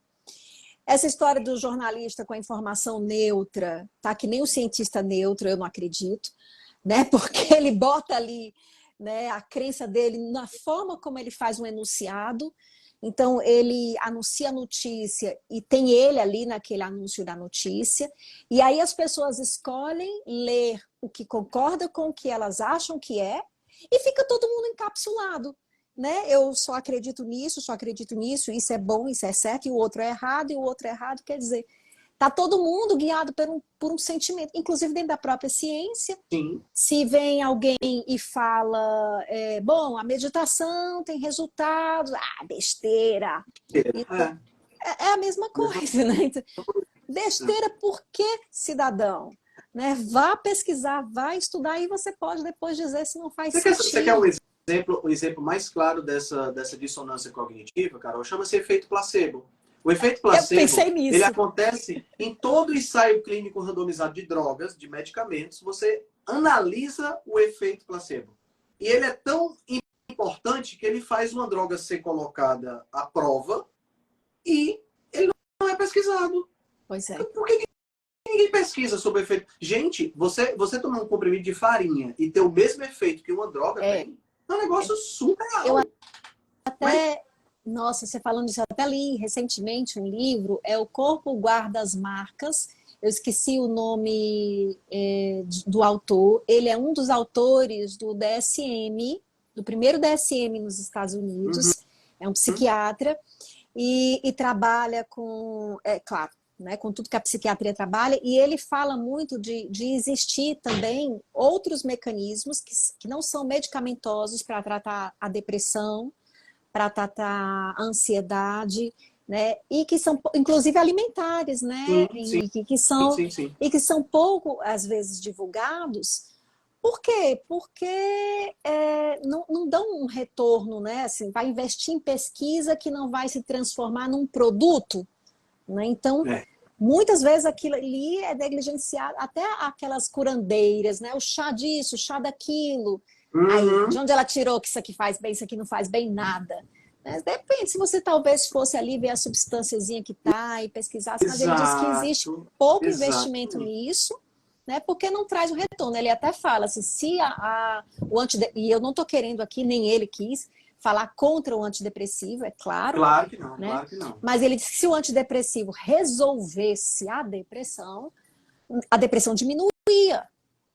Essa história do jornalista com a informação neutra, tá? Que nem o cientista neutro, eu não acredito, né? Porque ele bota ali, né, a crença dele na forma como ele faz um enunciado. Então, ele anuncia a notícia e tem ele ali naquele anúncio da notícia. E aí as pessoas escolhem ler o que concorda com o que elas acham que é e fica todo mundo encapsulado. Né? Eu só acredito nisso, isso é bom, isso é certo, e o outro é errado, quer dizer, está todo mundo guiado por um sentimento, inclusive dentro da própria ciência. Sim. Se vem alguém e fala, bom, a meditação tem resultados, besteira. Então, é a mesma coisa, né? Então, besteira por que, cidadão? Né? Vá pesquisar, vá estudar, e você pode depois dizer se não faz sentido. Você quer o exemplo mais claro dessa dissonância cognitiva, Carol, chama-se efeito placebo. O efeito placebo, ele acontece em todo ensaio clínico randomizado de drogas, de medicamentos. Você analisa o efeito placebo. E ele é tão importante que ele faz uma droga ser colocada à prova e ele não é pesquisado. Pois é. Por que ninguém pesquisa sobre o efeito? Gente, você tomar um comprimido de farinha e ter o mesmo efeito que uma droga tem, é um negócio surreal. Eu até... Nossa, você falando isso, eu até li recentemente um livro, O Corpo Guarda as Marcas. Eu esqueci o nome do autor. Ele é um dos autores do DSM, do primeiro DSM nos Estados Unidos. É um psiquiatra e trabalha com, claro, né, com tudo que a psiquiatria trabalha, e ele fala muito de existir também outros mecanismos que não são medicamentosos para tratar a depressão, para tratar a ansiedade, né? E que são, inclusive, alimentares, né? Sim. E que são pouco, às vezes, divulgados. Por quê? Porque não dão um retorno, né? Assim, vai investir em pesquisa que não vai se transformar num produto, né? Então, muitas vezes aquilo ali é negligenciado, até aquelas curandeiras, né? O chá disso, o chá daquilo. Aí, de onde ela tirou que isso aqui faz bem, isso aqui não faz bem nada? Mas depende, se você talvez fosse ali ver a substânciazinha que tá e pesquisasse, mas ele diz que existe Exato, pouco investimento exato. nisso, né? Porque não traz o retorno. Ele até fala assim, se e eu não estou querendo aqui, nem ele quis, falar contra o antidepressivo, é claro, Claro que não, né? claro que não. Mas ele disse que se o antidepressivo resolvesse a depressão diminuía,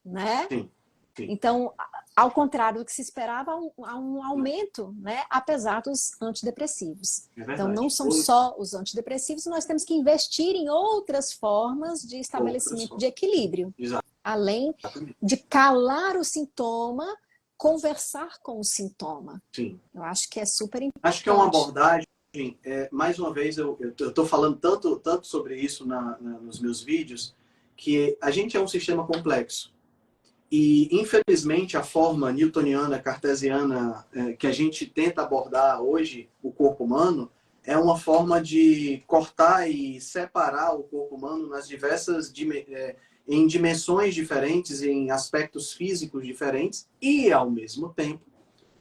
né? Sim, sim, Então, ao contrário do que se esperava, há um aumento, né? Apesar dos antidepressivos. é Então, não verdade. são só os antidepressivos, nós temos que investir em outras formas de Outras estabelecimento de formas. equilíbrio. Além Exatamente. de calar o sintoma, conversar com o sintoma. Sim. Eu acho que é super Acho que é uma importante. abordagem, mais uma vez, eu estou falando tanto sobre isso nos meus vídeos, que a gente é um sistema complexo. E, infelizmente, a forma newtoniana, cartesiana, que a gente tenta abordar hoje, o corpo humano, é uma forma de cortar e separar o corpo humano nas em dimensões diferentes, em aspectos físicos diferentes, e, ao mesmo tempo,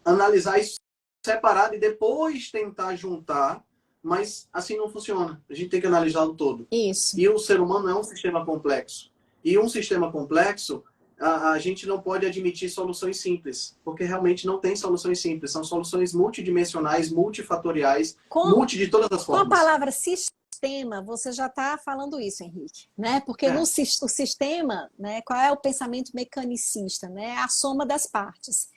analisar isso separado e depois tentar juntar, mas assim não funciona. A gente tem que analisar o todo. Isso. E o ser humano é um sistema complexo. E um sistema complexo, a gente não pode admitir soluções simples, porque realmente não tem soluções simples. São soluções multidimensionais, multifatoriais, multi de todas as Com a formas. palavra sistema, você já está falando isso, Henrique, né? Porque no o sistema, né, qual é o pensamento mecanicista, né? É a soma das partes.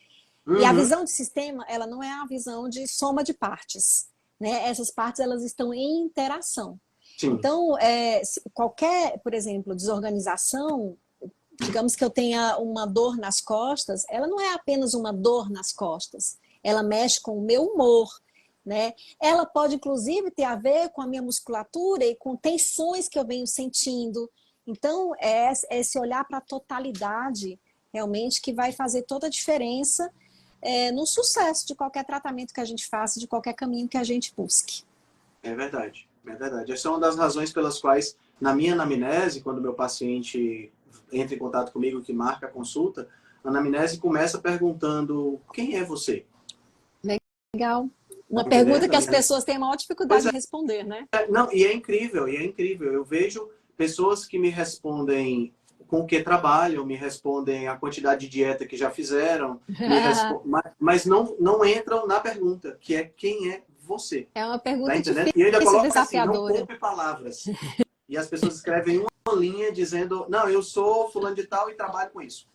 E a visão de sistema, ela não é a visão de soma de partes, né? Essas partes, elas estão em interação. Sim. Então, qualquer, por exemplo, desorganização, digamos que eu tenha uma dor nas costas, ela não é apenas uma dor nas costas, ela mexe com o meu humor, né? Ela pode, inclusive, ter a ver com a minha musculatura e com tensões que eu venho sentindo. Então, é esse olhar para a totalidade, realmente, que vai fazer toda a diferença no sucesso de qualquer tratamento que a gente faça, de qualquer caminho que a gente busque. É verdade, é verdade. Essa é uma das razões pelas quais, na minha anamnese, quando meu paciente entra em contato comigo, que marca a consulta, a anamnese começa perguntando: quem é você? Legal. Uma Tá pergunta que as entendendo? pessoas têm a maior dificuldade de responder, né? Não, e é incrível, e é incrível. Eu vejo pessoas que me respondem com o que trabalham, me respondem a quantidade de dieta que já fizeram, mas não entram na pergunta, que é quem é você. É uma pergunta Tá entendendo? difícil, E ainda coloca assim, não desafiadora. poupe palavras. E as pessoas escrevem uma linha dizendo: não, eu sou fulano de tal e trabalho com isso.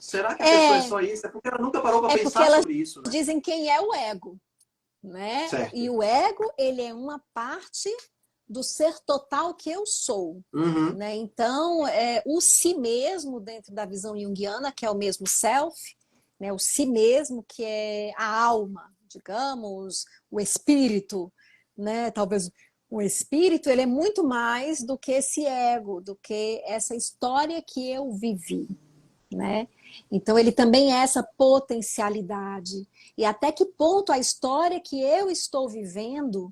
Será que a pessoa é só isso? É porque ela nunca parou para pensar sobre isso, né? Dizem quem é o ego, né? Certo. E o ego, ele é uma parte do ser total que eu sou. Né? Então, o si mesmo, dentro da visão junguiana, que é o mesmo self, né? O si mesmo, que é a alma, digamos, o espírito, né? Talvez o espírito, ele é muito mais do que esse ego, do que essa história que eu vivi, né? Então, ele também é essa potencialidade. E até que ponto a história que eu estou vivendo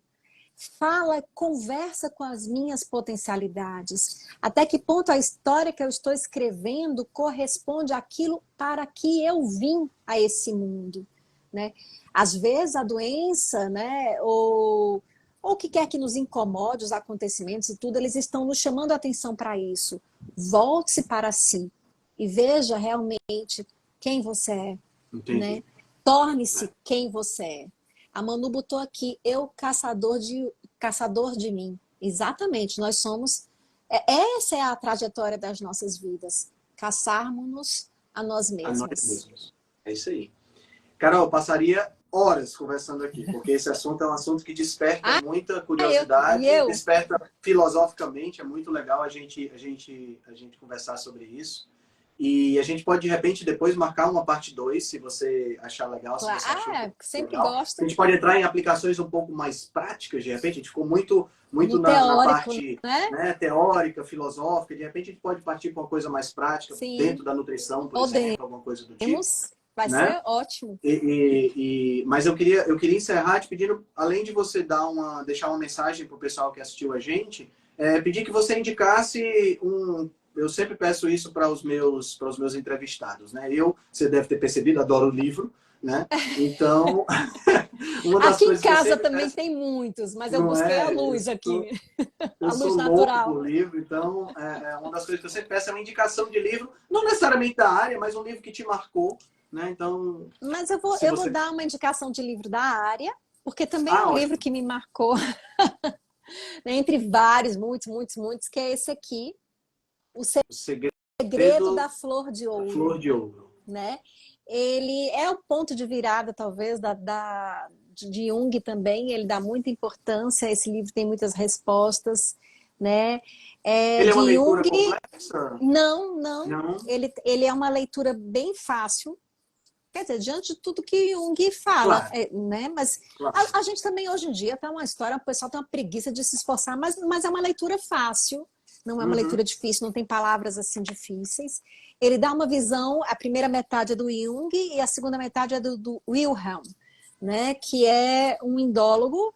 conversa com as minhas potencialidades. Até que ponto a história que eu estou escrevendo corresponde àquilo para que eu vim a esse mundo, né? Às vezes a doença, né, ou o que quer que nos incomode, os acontecimentos e tudo, eles estão nos chamando a atenção para isso. Volte-se para si e veja realmente quem você é, né? Torne-se quem você é. A Manu botou aqui, eu caçador de mim. Exatamente, nós somos... Essa é a trajetória das nossas vidas. Caçarmos-nos a nós mesmos. A nós mesmos. É isso aí. Carol, passaria horas conversando aqui, porque esse assunto é um assunto que desperta muita curiosidade, desperta filosoficamente, é muito legal a gente conversar sobre isso. E a gente pode, de repente, depois marcar uma parte 2, se você achar legal. Claro. Se você achar sempre legal. gosto. A gente pode entrar em aplicações um pouco mais práticas, de repente. A gente ficou muito teórico, na parte né? Teórica, filosófica. De repente, a gente pode partir para uma coisa mais prática, dentro da nutrição, por exemplo, alguma coisa do tipo. Vai ser ótimo. Mas eu queria encerrar te pedindo, além de você deixar uma mensagem para o pessoal que assistiu a gente, pedir que você indicasse eu sempre peço isso para os meus entrevistados, né? Você deve ter percebido, adoro o livro, né? Então, uma das Aqui em coisas que eu casa sempre também peço, tem muitos, mas eu não busquei a é? luz aqui, Eu a sou luz louco natural. por livro, então uma das coisas que eu sempre peço é uma indicação de livro, não necessariamente da área, mas um livro que te marcou, né? Então, Mas eu vou, se eu vou você... dar uma indicação de livro da área, porque também é Ah, um livro ótimo. que me marcou, né, entre vários, muitos, muitos, muitos, que é esse aqui, O O Segredo Segredo da Flor de da Ouro, Flor de Ouro. né? Ele é o ponto de virada, talvez, de Jung também. Ele dá muita importância. Esse livro tem muitas respostas, né? Ele é uma De leitura Jung, complexa? não, não. Não? Ele é uma leitura bem fácil. Quer dizer, diante de tudo que Jung fala, Claro, né? Mas claro. a gente também, hoje em dia, tem uma história, o pessoal tem uma preguiça de se esforçar, mas é uma leitura fácil, não é uma Uhum. leitura difícil, não tem palavras assim difíceis. Ele dá uma visão, a primeira metade é do Jung e a segunda metade é do Wilhelm, né? Que é um indólogo,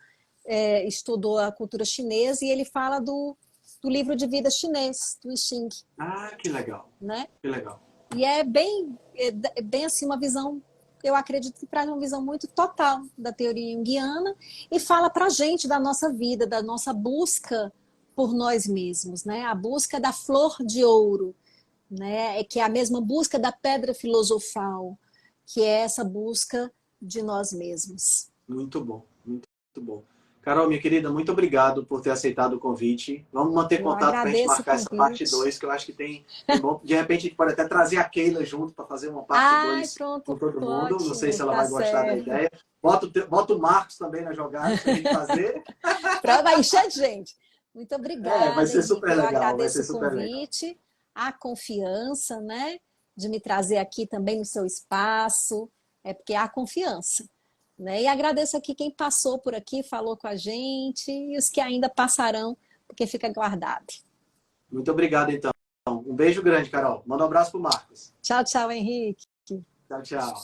estudou a cultura chinesa e ele fala do livro de vida chinês, do I Ching, Ah, que legal. né? Que legal. E é bem assim uma visão, eu acredito que traz uma visão muito total da teoria junguiana e fala para a gente da nossa vida, da nossa busca por nós mesmos, né? A busca da flor de ouro, né? Que é a mesma busca da pedra filosofal, que é essa busca de nós mesmos. Muito bom, muito bom. Carol, minha querida, muito obrigado por ter aceitado o convite. Vamos manter Eu contato para a gente agradeço o marcar essa parte convite. 2, que eu acho que tem bom. De repente, a gente pode até trazer a Keila junto para fazer uma parte Ai, 2 com pronto, todo mundo. Não sei se ótimo, ela tá vai gostar da certo. ideia. Bota o Marcos também na jogada para a gente fazer. Vai encher de gente. Muito Vai obrigada, ser Henrique. super Eu legal, vai agradeço ser o super legal. convite, a confiança, né, de me trazer aqui também no seu espaço, porque há confiança, né? E agradeço aqui quem passou por aqui, falou com a gente e os que ainda passarão, porque fica guardado. Muito obrigado, então. Um beijo grande, Carol. Manda um abraço pro Marcos. Tchau, tchau, Henrique. Tchau, tchau.